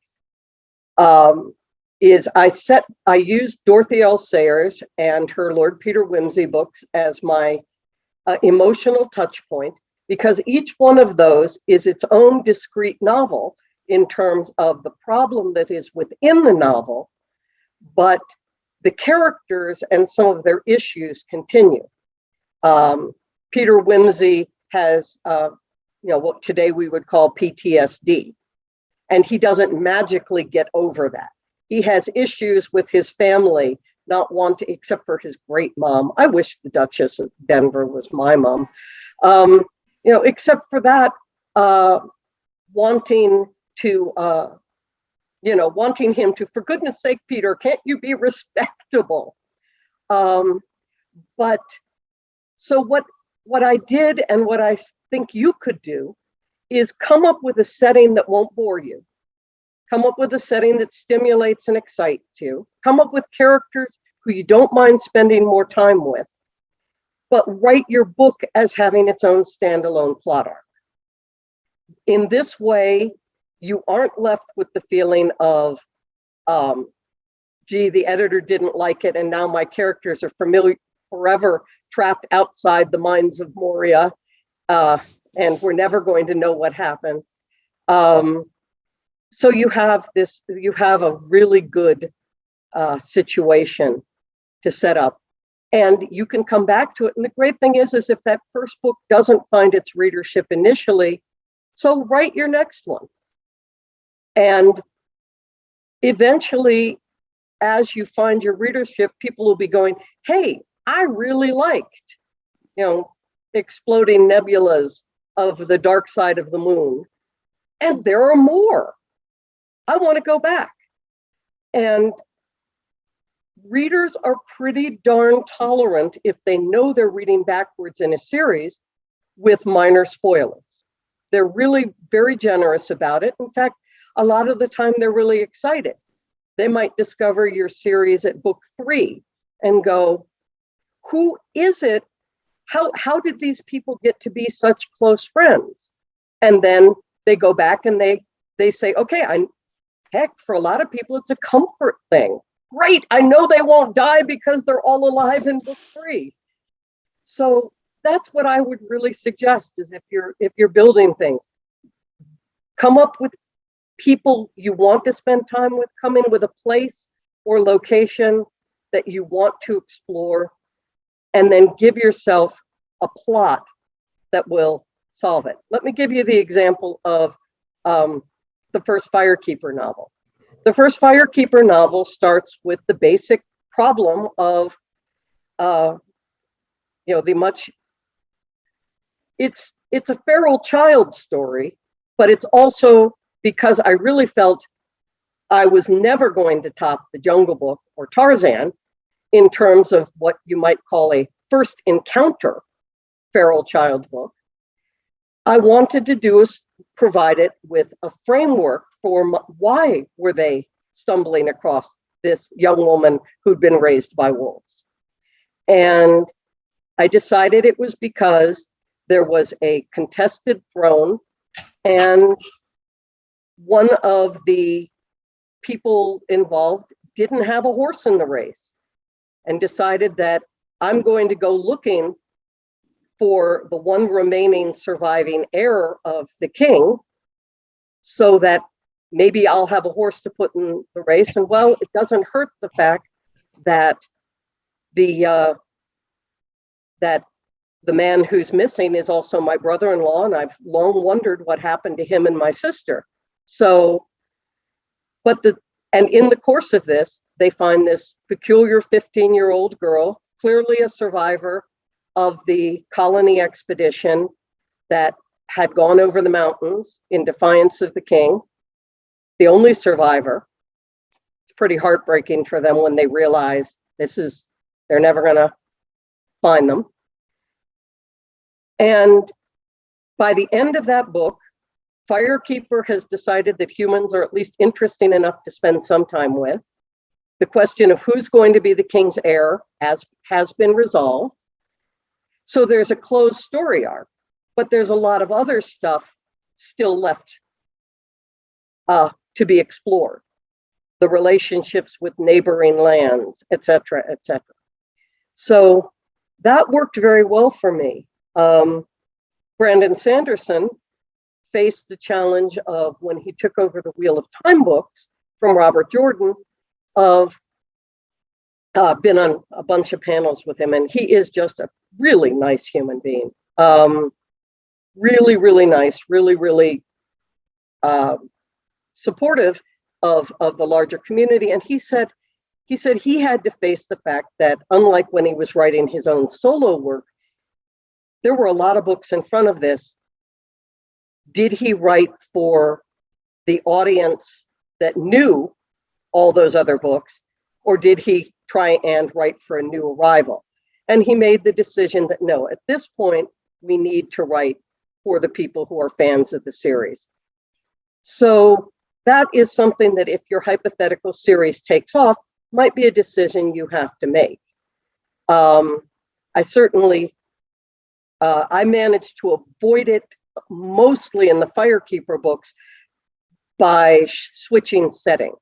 I used Dorothy L. Sayers and her Lord Peter Wimsey books as my emotional touch point, because each one of those is its own discrete novel in terms of the problem that is within the novel, but the characters and some of their issues continue. Peter Wimsey has, what today we would call PTSD, and he doesn't magically get over that. He has issues with his family, not wanting, except for his great mom. I wish the Duchess of Denver was my mom. Except for that, wanting him to, for goodness sake, Peter, can't you be respectable? But so what I did, and what I think you could do, is come up with a setting that won't bore you. Come up with a setting that stimulates and excites you. Come up with characters who you don't mind spending more time with, but write your book as having its own standalone plot arc. In this way, you aren't left with the feeling of, gee, the editor didn't like it, and now my characters are forever trapped outside the mines of Moria, and we're never going to know what happens. So you have a really good situation to set up, and you can come back to it. And the great thing is if that first book doesn't find its readership initially, so write your next one. And eventually, as you find your readership, people will be going, hey, I really liked, exploding nebulas of the dark side of the moon. And there are more. I want to go back. And readers are pretty darn tolerant if they know they're reading backwards in a series with minor spoilers. They're really very generous about it. In fact, a lot of the time they're really excited. They might discover your series at book 3 and go, who is it? How did these people get to be such close friends? And then they go back and they say, okay, heck, for a lot of people, it's a comfort thing. great. I know they won't die because they're all alive in book 3. So that's what I would really suggest is if you're building things, come up with people you want to spend time with, come in with a place or location that you want to explore, and then give yourself a plot that will solve it. Let me give you the example of the first Firekeeper novel. The first Firekeeper novel starts with the basic problem of, it's a feral child story, but it's also because I really felt I was never going to top the Jungle Book or Tarzan in terms of what you might call a first encounter feral child book. I wanted to provide it with a framework for why were they stumbling across this young woman who'd been raised by wolves. And I decided it was because there was a contested throne, and one of the people involved didn't have a horse in the race, and decided that I'm going to go looking for the one remaining surviving heir of the king so that maybe I'll have a horse to put in the race. And well, it doesn't hurt the fact that the man who's missing is also my brother-in-law, and I've long wondered what happened to him and my sister. So, and in the course of this, they find this peculiar 15-year-old girl, clearly a survivor of the colony expedition that had gone over the mountains in defiance of the king, the only survivor. It's pretty heartbreaking for them when they realize they're never gonna find them. And by the end of that book, Firekeeper has decided that humans are at least interesting enough to spend some time with. The question of who's going to be the king's heir has been resolved. So there's a closed story arc, but there's a lot of other stuff still left to be explored. The relationships with neighboring lands, et cetera, et cetera. So that worked very well for me. Brandon Sanderson faced the challenge of, when he took over the Wheel of Time books from Robert Jordan, of been on a bunch of panels with him, and he is just a really nice human being. Really, really nice, really supportive of the larger community. And he said he had to face the fact that, unlike when he was writing his own solo work, there were a lot of books in front of this. Did he write for the audience that knew all those other books, or did he try and write for a new arrival? And he made the decision that no, at this point, we need to write for the people who are fans of the series. So that is something that, if your hypothetical series takes off, might be a decision you have to make. I certainly, I managed to avoid it mostly in the Firekeeper books by switching settings,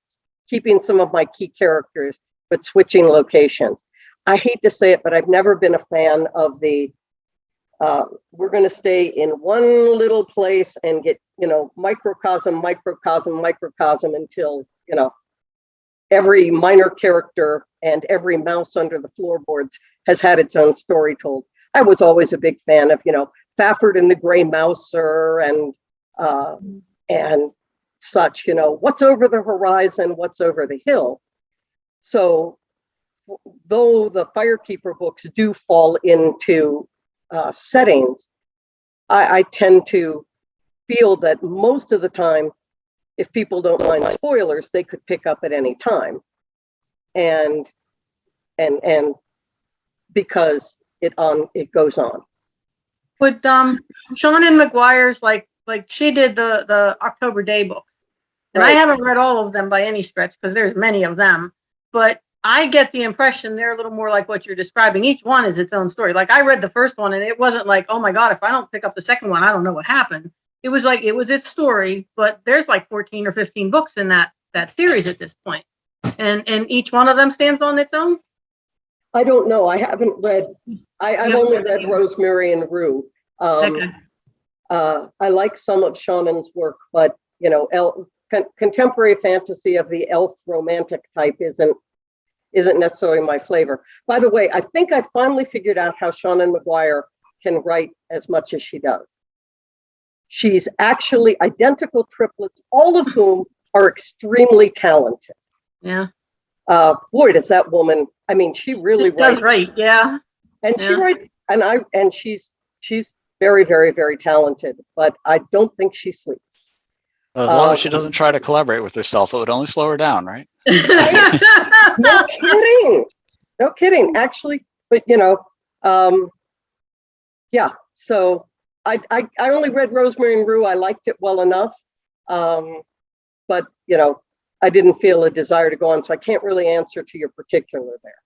keeping some of my key characters, but switching locations. I hate to say it, but I've never been a fan of we're going to stay in one little place and get, microcosm until, every minor character and every mouse under the floorboards has had its own story told. I was always a big fan of, Fafford and the Gray Mouser and such, what's over the horizon, what's over the hill. So though the Firekeeper books do fall into settings, I tend to feel that most of the time, if people don't mind spoilers, they could pick up at any time. And because it goes on. But Shannon McGuire's like she did the October Day book. And right. I haven't read all of them by any stretch because there's many of them, but I get the impression they're a little more like what you're describing. Each one is its own story. Like, I read the first one and it wasn't like, oh my God, if I don't pick up the second one, I don't know what happened. It was like, it was its story, but there's like 14 or 15 books in that series at this point. and each one of them stands on its own? I don't know. I haven't read. I've Yeah. only read Rosemary and Rue. Okay. I like some of Shannon's work, but you know, contemporary fantasy of the elf romantic type isn't necessarily my flavor. By the way, I think I finally figured out how Shannon Maguire can write as much as she does. She's actually identical triplets, all of whom are extremely talented. Yeah. Boy, does that woman, I mean, she really It does writes. right. Yeah. And she Yeah. writes, and she's very, very, very talented, but I don't think she sleeps. As long as she doesn't try to collaborate with herself, it would only slow her down, right? No kidding. No kidding. Actually, but you know, yeah. So I only read Rosemary and Rue. I liked it well enough. But you know, I didn't feel a desire to go on, so I can't really answer to your particular there.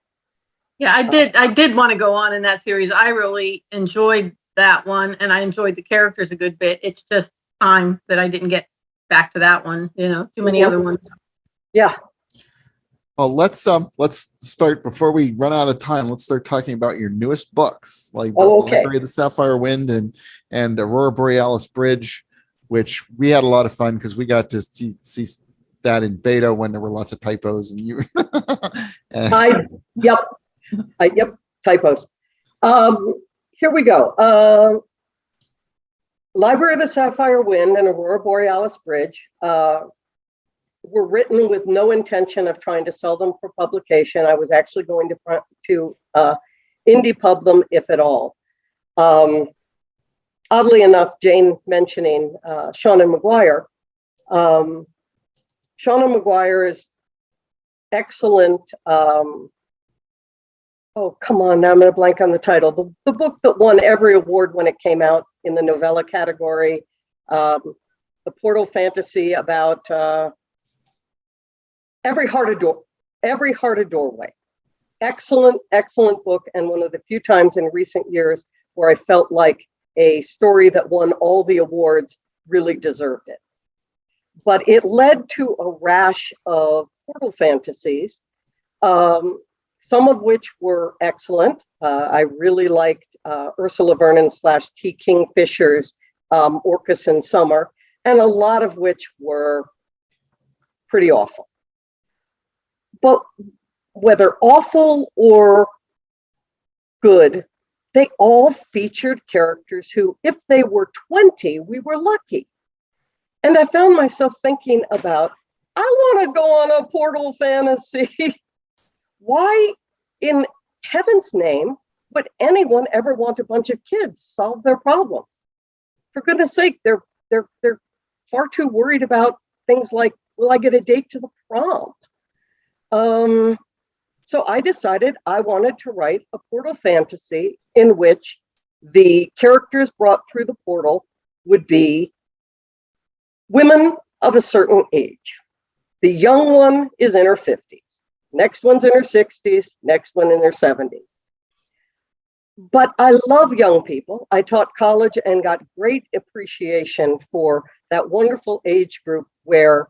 Yeah, I did want to go on in that series. I really enjoyed that one, and I enjoyed the characters a good bit. It's just time that I didn't get back to that one. You know, too many other ones. Yeah. Well, let's start before we run out of time. Let's start talking about your newest books, like Library of the Sapphire Wind and Aurora Borealis Bridge, which we had a lot of fun because we got to see that in beta when there were lots of typos and you. Yep, typos. Here we go. Library of the Sapphire Wind and Aurora Borealis Bridge were written with no intention of trying to sell them for publication. I was actually going to indie pub them, if at all. Oddly enough, Jane mentioning Shannon Maguire. Shannon Maguire is excellent. Oh, come on, now I'm going to blank on the title. The book that won every award when it came out in the novella category, the portal fantasy about Every Heart a Doorway. Excellent, excellent book, and one of the few times in recent years where I felt like a story that won all the awards really deserved it. But it led to a rash of portal fantasies, some of which were excellent. I really liked Ursula Vernon / T. Kingfisher's Orcus in Summer, and a lot of which were pretty awful. But whether awful or good, they all featured characters who, if they were 20, we were lucky. And I found myself thinking about, I want to go on a portal fantasy. Why in heaven's name would anyone ever want a bunch of kids solve their problems? For goodness sake, they're far too worried about things like, will I get a date to the prom? So I decided I wanted to write a portal fantasy in which the characters brought through the portal would be women of a certain age. The young one is in her 50s. Next one's in her 60s. Next one in their 70s. But I love young people. I taught college and got great appreciation for that wonderful age group where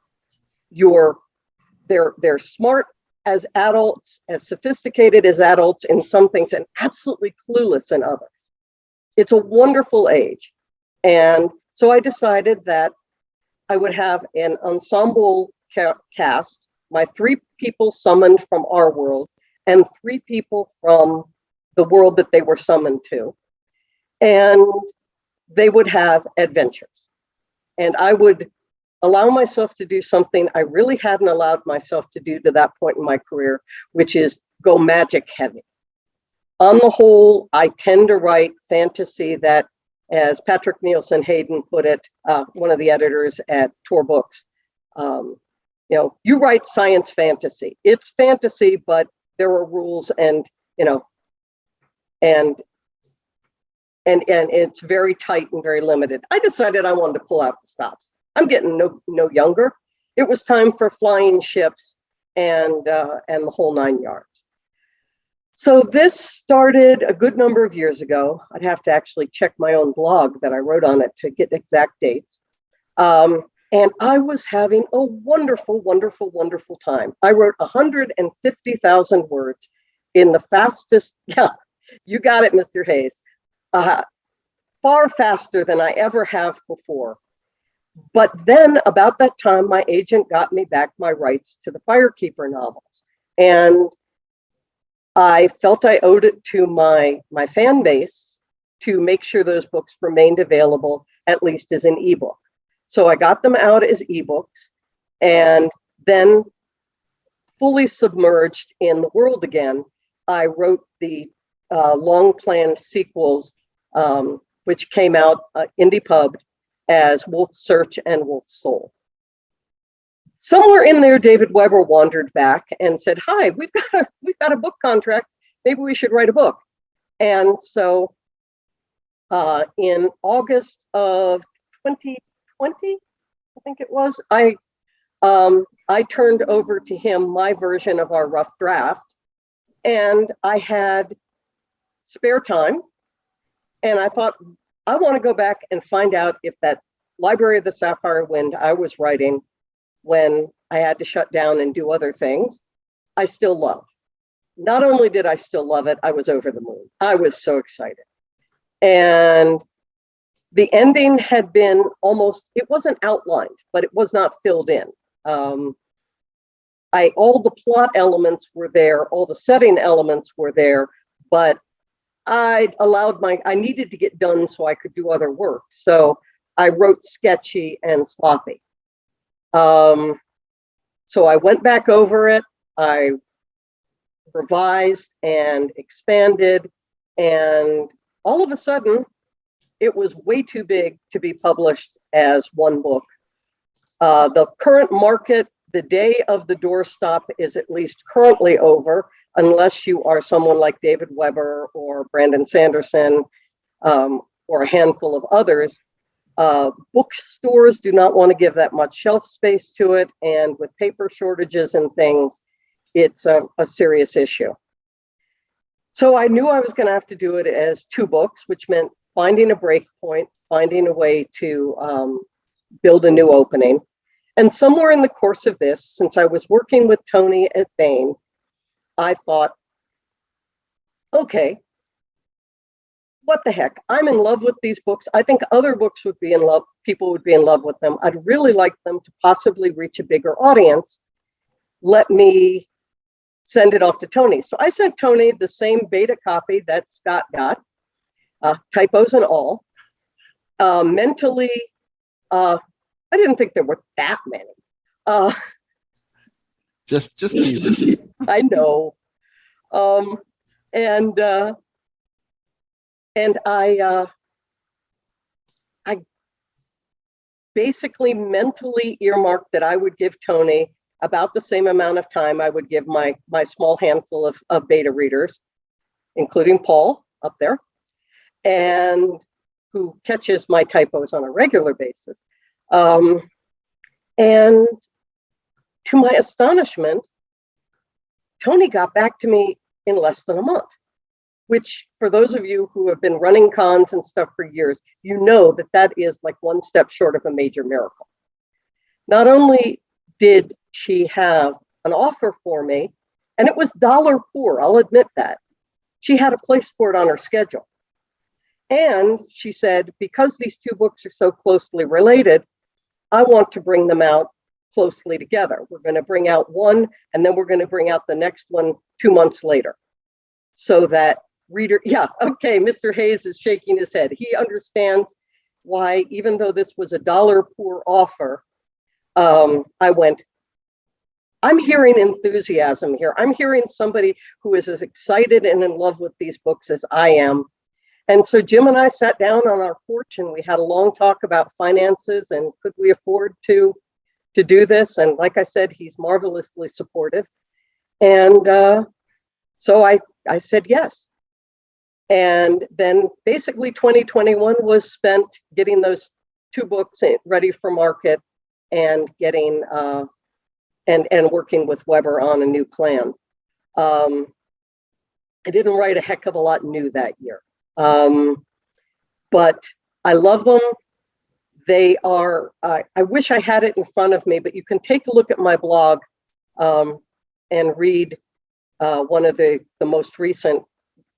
they're smart as adults, as sophisticated as adults in some things, and absolutely clueless in others. It's a wonderful age. And so I decided that I would have an ensemble cast, my 3 people summoned from our world, and 3 people from the world that they were summoned to. And they would have adventures. And I would allow myself to do something I really hadn't allowed myself to do to that point in my career, which is go magic heavy. On the whole, I tend to write fantasy that, as Patrick Nielsen Hayden put it, one of the editors at Tor Books, you write science fantasy. It's fantasy, but there are rules, and it's very tight and very limited. I decided I wanted to pull out the stops. I'm getting no younger. It was time for flying ships and the whole 9 yards. So this started a good number of years ago. I'd have to actually check my own blog that I wrote on it to get exact dates. And I was having a wonderful, wonderful, wonderful time. I wrote 150,000 words in the fastest, yeah, you got it, Mr. Hayes, far faster than I ever have before. But then about that time, my agent got me back my rights to the Firekeeper novels. And I felt I owed it to my fan base to make sure those books remained available, at least as an ebook. So I got them out as ebooks, and then fully submerged in the world again, I wrote the long planned sequels, which came out indie pubbed as Wolf's Search and Wolf's Soul. Somewhere in there, David Weber wandered back and said, "Hi, we've got a book contract. Maybe we should write a book." And so in August of 2020, I think it was, I turned over to him my version of our rough draft, and I had spare time, and I thought, I want to go back and find out if that Library of the Sapphire Wind I was writing when I had to shut down and do other things, I still love. Not only did I still love it, I was over the moon. I was so excited. And the ending had been almost, it wasn't outlined, but it was not filled in. All the plot elements were there, all the setting elements were there, but I needed to get done so I could do other work. So I wrote sketchy and sloppy. So I went back over it, I revised and expanded, and all of a sudden, it was way too big to be published as one book. The current market, the day of the doorstop is at least currently over, unless you are someone like David Weber or Brandon Sanderson, or a handful of others. Bookstores do not want to give that much shelf space to it, and with paper shortages and things, it's a serious issue. So I knew I was going to have to do it as two books, which meant finding a break point, finding a way to build a new opening. And somewhere in the course of this, since I was working with Tony at Bain, I thought, okay, what the heck? I'm in love with these books. I think other books would be in love, people would be in love with them. I'd really like them to possibly reach a bigger audience. Let me send it off to Tony. So I sent Tony the same beta copy that Scott got, typos and all. Mentally, I didn't think there were that many. Just teasing. I know. And I basically mentally earmarked that I would give Tony about the same amount of time I would give my small handful of beta readers, including Paul up there, and who catches my typos on a regular basis. And to my astonishment, Tony got back to me in less than a month, which for those of you who have been running cons and stuff for years, you know that that is like one step short of a major miracle. Not only did she have an offer for me, and it was dollar poor, I'll admit that. She had a place for it on her schedule. And she said, because these two books are so closely related, I want to bring them out closely together. We're going to bring out one, and then we're going to bring out the next one 2 months later. So that reader, yeah, okay, Mr. Hayes is shaking his head. He understands why, even though this was a dollar poor offer, I went, I'm hearing enthusiasm here. I'm hearing somebody who is as excited and in love with these books as I am. And so Jim and I sat down on our porch and we had a long talk about finances and could we afford to do this? And like I said, he's marvelously supportive. And so I said yes. And then basically 2021 was spent getting those two books ready for market and getting and working with Weber on a new plan. I didn't write a heck of a lot new that year, but I love them. They are, I wish I had it in front of me, but you can take a look at my blog and read one of the most recent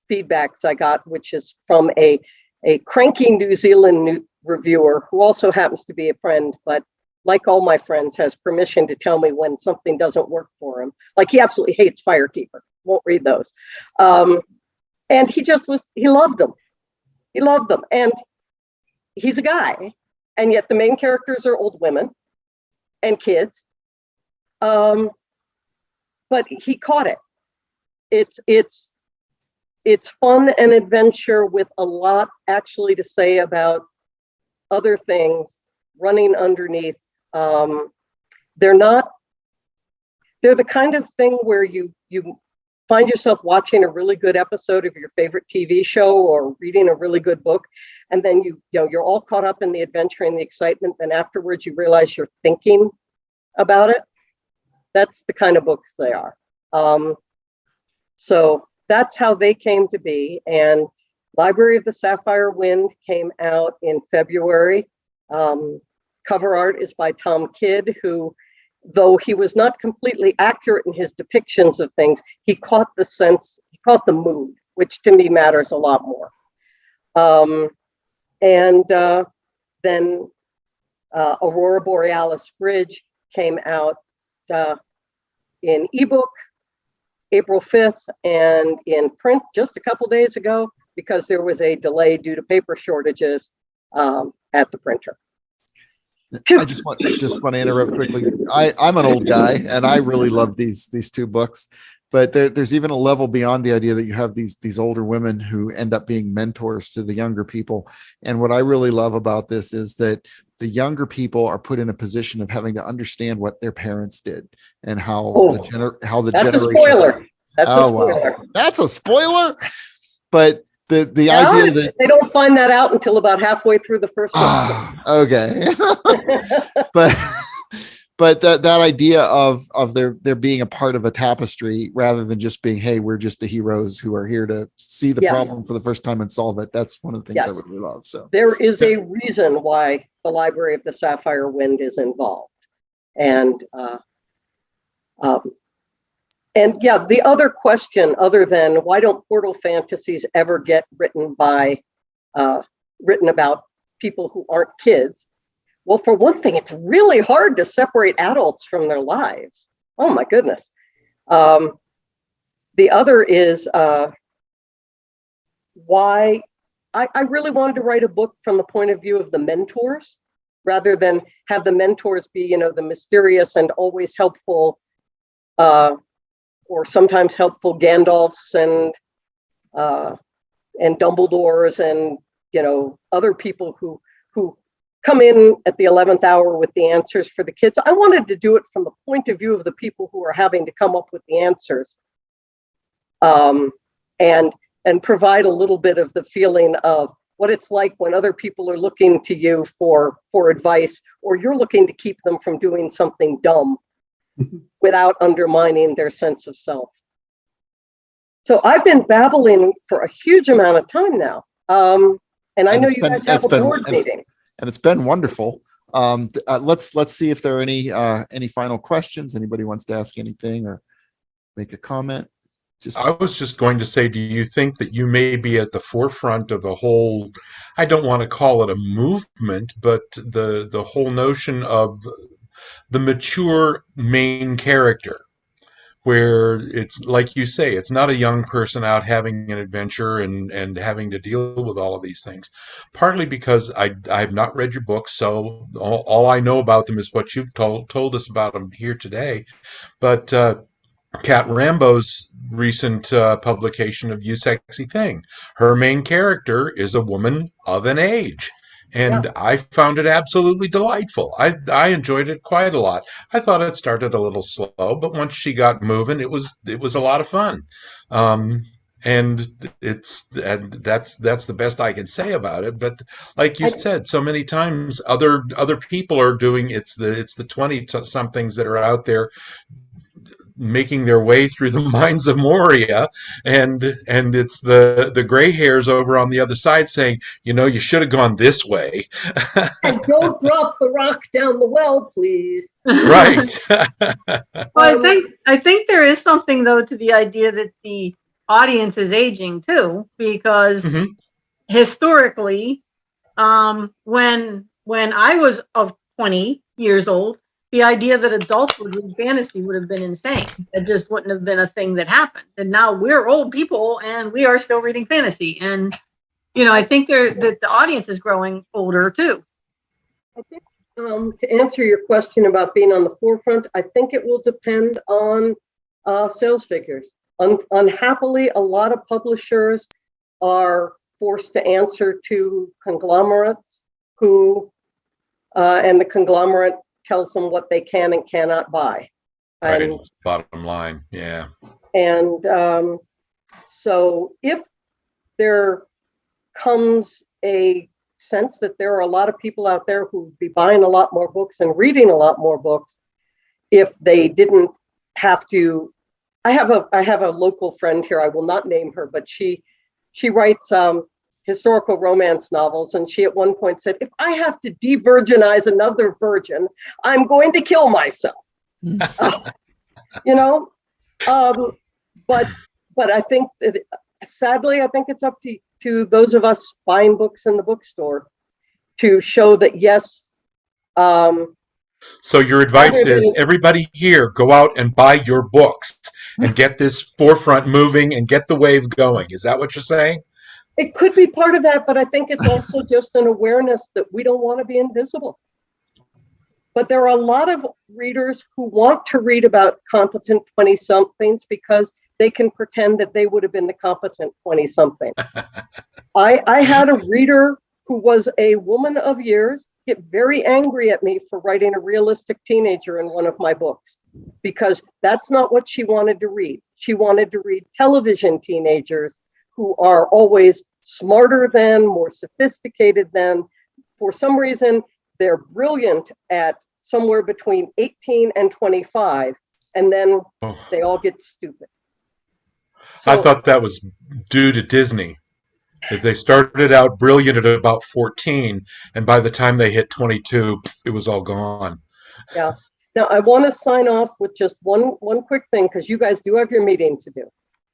feedbacks I got, which is from a cranky New Zealand reviewer who also happens to be a friend, but like all my friends, has permission to tell me when something doesn't work for him. Like he absolutely hates Firekeeper. Won't read those. And he loved them. He loved them. And he's a guy. And yet the main characters are old women and kids. But he caught it. It's fun and adventure with a lot actually to say about other things running underneath. They're the kind of thing where you find yourself watching a really good episode of your favorite TV show or reading a really good book, and then you're all caught up in the adventure and the excitement. Then afterwards you realize you're thinking about it. That's the kind of books they are. So that's how they came to be. And Library of the Sapphire Wind came out in February. Cover art is by Tom Kidd, who, though he was not completely accurate in his depictions of things, he caught the sense, he caught the mood, which to me matters a lot more. Then Aurora Borealis Bridge came out in ebook April 5th and in print just a couple days ago because there was a delay due to paper shortages at the printer. I just want to interrupt quickly. I'm an old guy and I really love these two books, but there's even a level beyond the idea that you have these older women who end up being mentors to the younger people. And what I really love about this is that the younger people are put in a position of having to understand what their parents did and how the that's generation. A spoiler. That's a spoiler. Wow. That's a spoiler. But the idea that they don't find that out until about halfway through the first book. Okay. but that idea of there being a part of a tapestry rather than just being, hey, we're just the heroes who are here to see the problem for the first time and solve it. That's one of the things I really love. So there is a reason why the Library of the Sapphire Wind is involved. And yeah, the other question, other than why don't portal fantasies ever get written about people who aren't kids? Well, for one thing, it's really hard to separate adults from their lives. Oh my goodness. The other is why I really wanted to write a book from the point of view of the mentors, rather than have the mentors be, the mysterious and always helpful or sometimes helpful Gandalfs and Dumbledores and other people who come in at the 11th hour with the answers for the kids. I wanted to do it from the point of view of the people who are having to come up with the answers, and provide a little bit of the feeling of what it's like when other people are looking to you for advice, or you're looking to keep them from doing something dumb without undermining their sense of self. So I've been babbling for a huge amount of time now. And I know you guys have a board meeting. And it's been wonderful. Let's see if there are any final questions. Anybody wants to ask anything or make a comment? I was just going to say, do you think that you may be at the forefront of a whole, I don't want to call it a movement, but the whole notion of the mature main character, where it's like you say, it's not a young person out having an adventure and having to deal with all of these things. Partly because I have not read your book, so all I know about them is what you've told us about them here today. But Kat Rambo's recent publication of You Sexy Thing, her main character is a woman of an age. And I found it absolutely delightful. I enjoyed it quite a lot. I thought it started a little slow, but once she got moving, it was a lot of fun. And that's the best I can say about it. But like you said, so many times other people are doing it's the 20 somethings that are out there making their way through the mines of Moria, and it's the gray hairs over on the other side saying, you should have gone this way. And don't drop the rock down the well, please. Right. Well, I think there is something though to the idea that the audience is aging too, because Mhm. historically, when I was of 20 years old, the idea that adults would read fantasy would have been insane. It just wouldn't have been a thing that happened. And now we're old people and we are still reading fantasy. And I think that the audience is growing older too. I think to answer your question about being on the forefront, I think it will depend on sales figures. Unhappily, a lot of publishers are forced to answer to conglomerates who, and the conglomerate tells them what they can and cannot buy. Right. And, It's bottom line. Yeah. and so if there comes a sense that there are a lot of people out there who would be buying a lot more books and reading a lot more books if they didn't have to. I have a local friend here, I will not name her, but she writes historical romance novels, and she at one point said, if I have to de-virginize another virgin, I'm going to kill myself. But I think that, sadly, I think it's up to those of us buying books in the bookstore to show that, yes. So your advice is everybody here, go out and buy your books and get this forefront moving and get the wave going. Is that what you're saying? It could be part of that, but I think it's also just an awareness that we don't want to be invisible. But there are a lot of readers who want to read about competent 20-somethings because they can pretend that they would have been the competent 20-something. I had a reader who was a woman of years get very angry at me for writing a realistic teenager in one of my books, because that's not what she wanted to read. She wanted to read television teenagers who are always smarter than, more sophisticated than. For some reason, they're brilliant at somewhere between 18 and 25, and then they all get stupid. I thought that was due to Disney. That they started out brilliant at about 14, and by the time they hit 22, it was all gone. Yeah. Now, I want to sign off with just one quick thing, because you guys do have your meeting to do.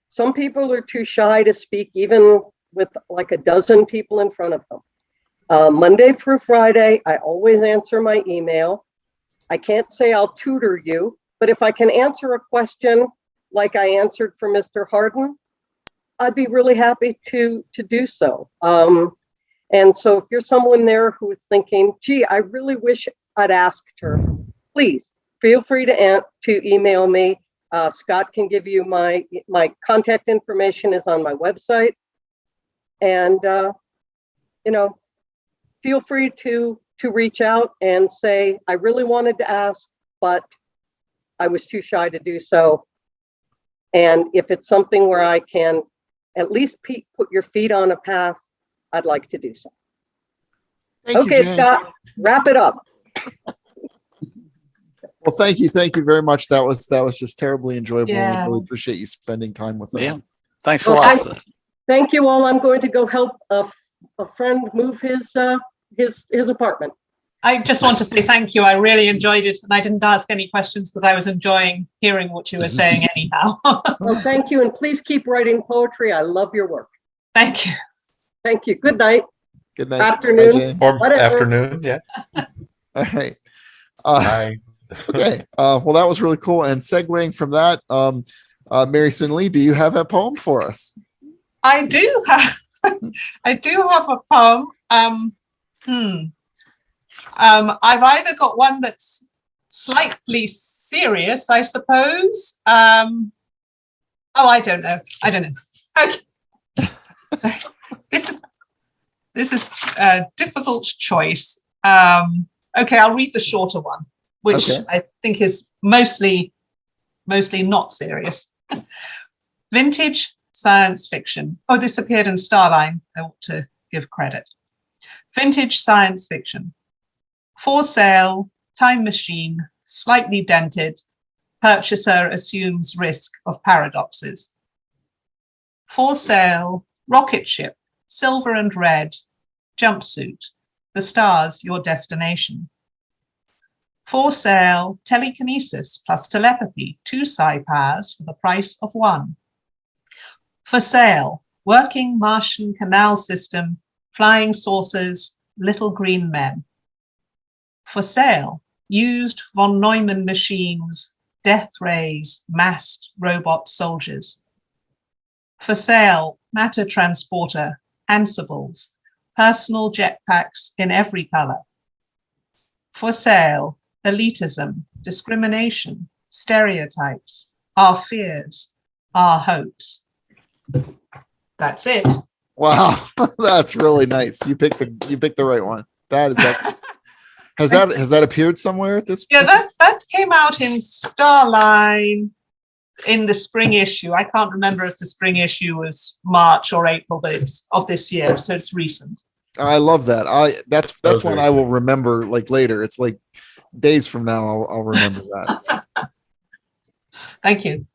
Some people are too shy to speak, even with like a dozen people in front of them. Monday through Friday, I always answer my email. I can't say I'll tutor you, but if I can answer a question like I answered for Mr. Harden, I'd be really happy to do so. And so if you're someone there who is thinking, gee, I really wish I'd asked her, please feel free to email me. Scott can give you my contact information is on my website. And, feel free to reach out and say, I really wanted to ask, but I was too shy to do so. And if it's something where I can at least put your feet on a path, I'd like to do so. Okay, Scott, wrap it up. Well, thank you very much. That was just terribly enjoyable. Yeah. I really appreciate you spending time with us. Yeah. Thanks a lot. Thank you all. I'm going to go help a friend move his apartment. I just want to say thank you. I really enjoyed it, and I didn't ask any questions because I was enjoying hearing what you were saying anyhow. Well, thank you, and please keep writing poetry. I love your work. Thank you. Thank you. Good night. Good night. Afternoon. Bye, Jane. Or Whatever. afternoon, yeah. All right. Bye. Okay. Well, that was really cool. And segueing from that, Mary Swinley, do you have a poem for us? I do have a poem. I've either got one that's slightly serious, I suppose. I don't know. Okay. This is a difficult choice. Okay, I'll read the shorter one, which I think is mostly not serious. Vintage science fiction. Oh, this appeared in Starline. I ought to give credit. Vintage science fiction. For sale, time machine, slightly dented, Purchaser assumes risk of paradoxes. For sale, rocket ship, silver and red, jumpsuit, the stars your destination. For sale, telekinesis plus telepathy, 2 psi powers for the price of 1. For sale, working Martian canal system, flying saucers, little green men. For sale, used von Neumann machines, death rays, masked robot soldiers. For sale, matter transporter, Ansibles, personal jetpacks in every color. For sale, elitism, discrimination, stereotypes, our fears, our hopes. That's it. Wow, that's really nice. You picked the right one. That is excellent. Has that appeared somewhere at this point? Yeah, that came out in Starline in the spring issue. I can't remember if the spring issue was March or April, but it's of this year, so it's recent. I love that. That's Those one are I will remember like later. It's like days from now I'll remember that. Thank you.